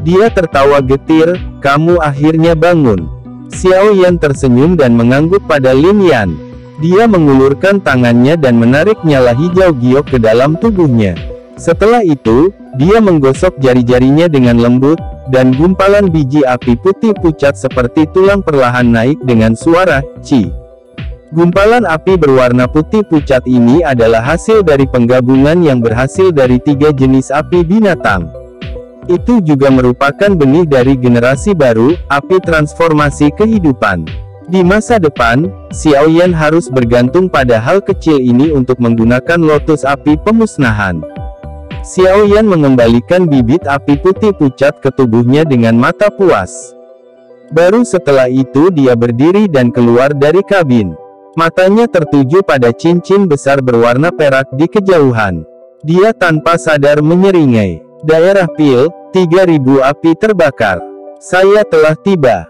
Dia tertawa getir, "Kamu akhirnya bangun." Xiao Yan tersenyum dan mengangguk pada Lin Yan. Dia mengulurkan tangannya dan menarik nyala hijau giok ke dalam tubuhnya. Setelah itu, dia menggosok jari-jarinya dengan lembut, dan gumpalan biji api putih pucat seperti tulang perlahan naik dengan suara "ci". Gumpalan api berwarna putih pucat ini adalah hasil dari penggabungan yang berhasil dari 3 jenis api binatang. Itu juga merupakan benih dari generasi baru, api transformasi kehidupan. Di masa depan, Xiao Yan harus bergantung pada hal kecil ini untuk menggunakan lotus api pemusnahan. Xiao Yan mengembalikan bibit api putih pucat ke tubuhnya dengan mata puas. Baru setelah itu dia berdiri dan keluar dari kabin. Matanya tertuju pada cincin besar berwarna perak di kejauhan. Dia tanpa sadar menyeringai. Daerah Pil, 3000 api terbakar. Saya telah tiba.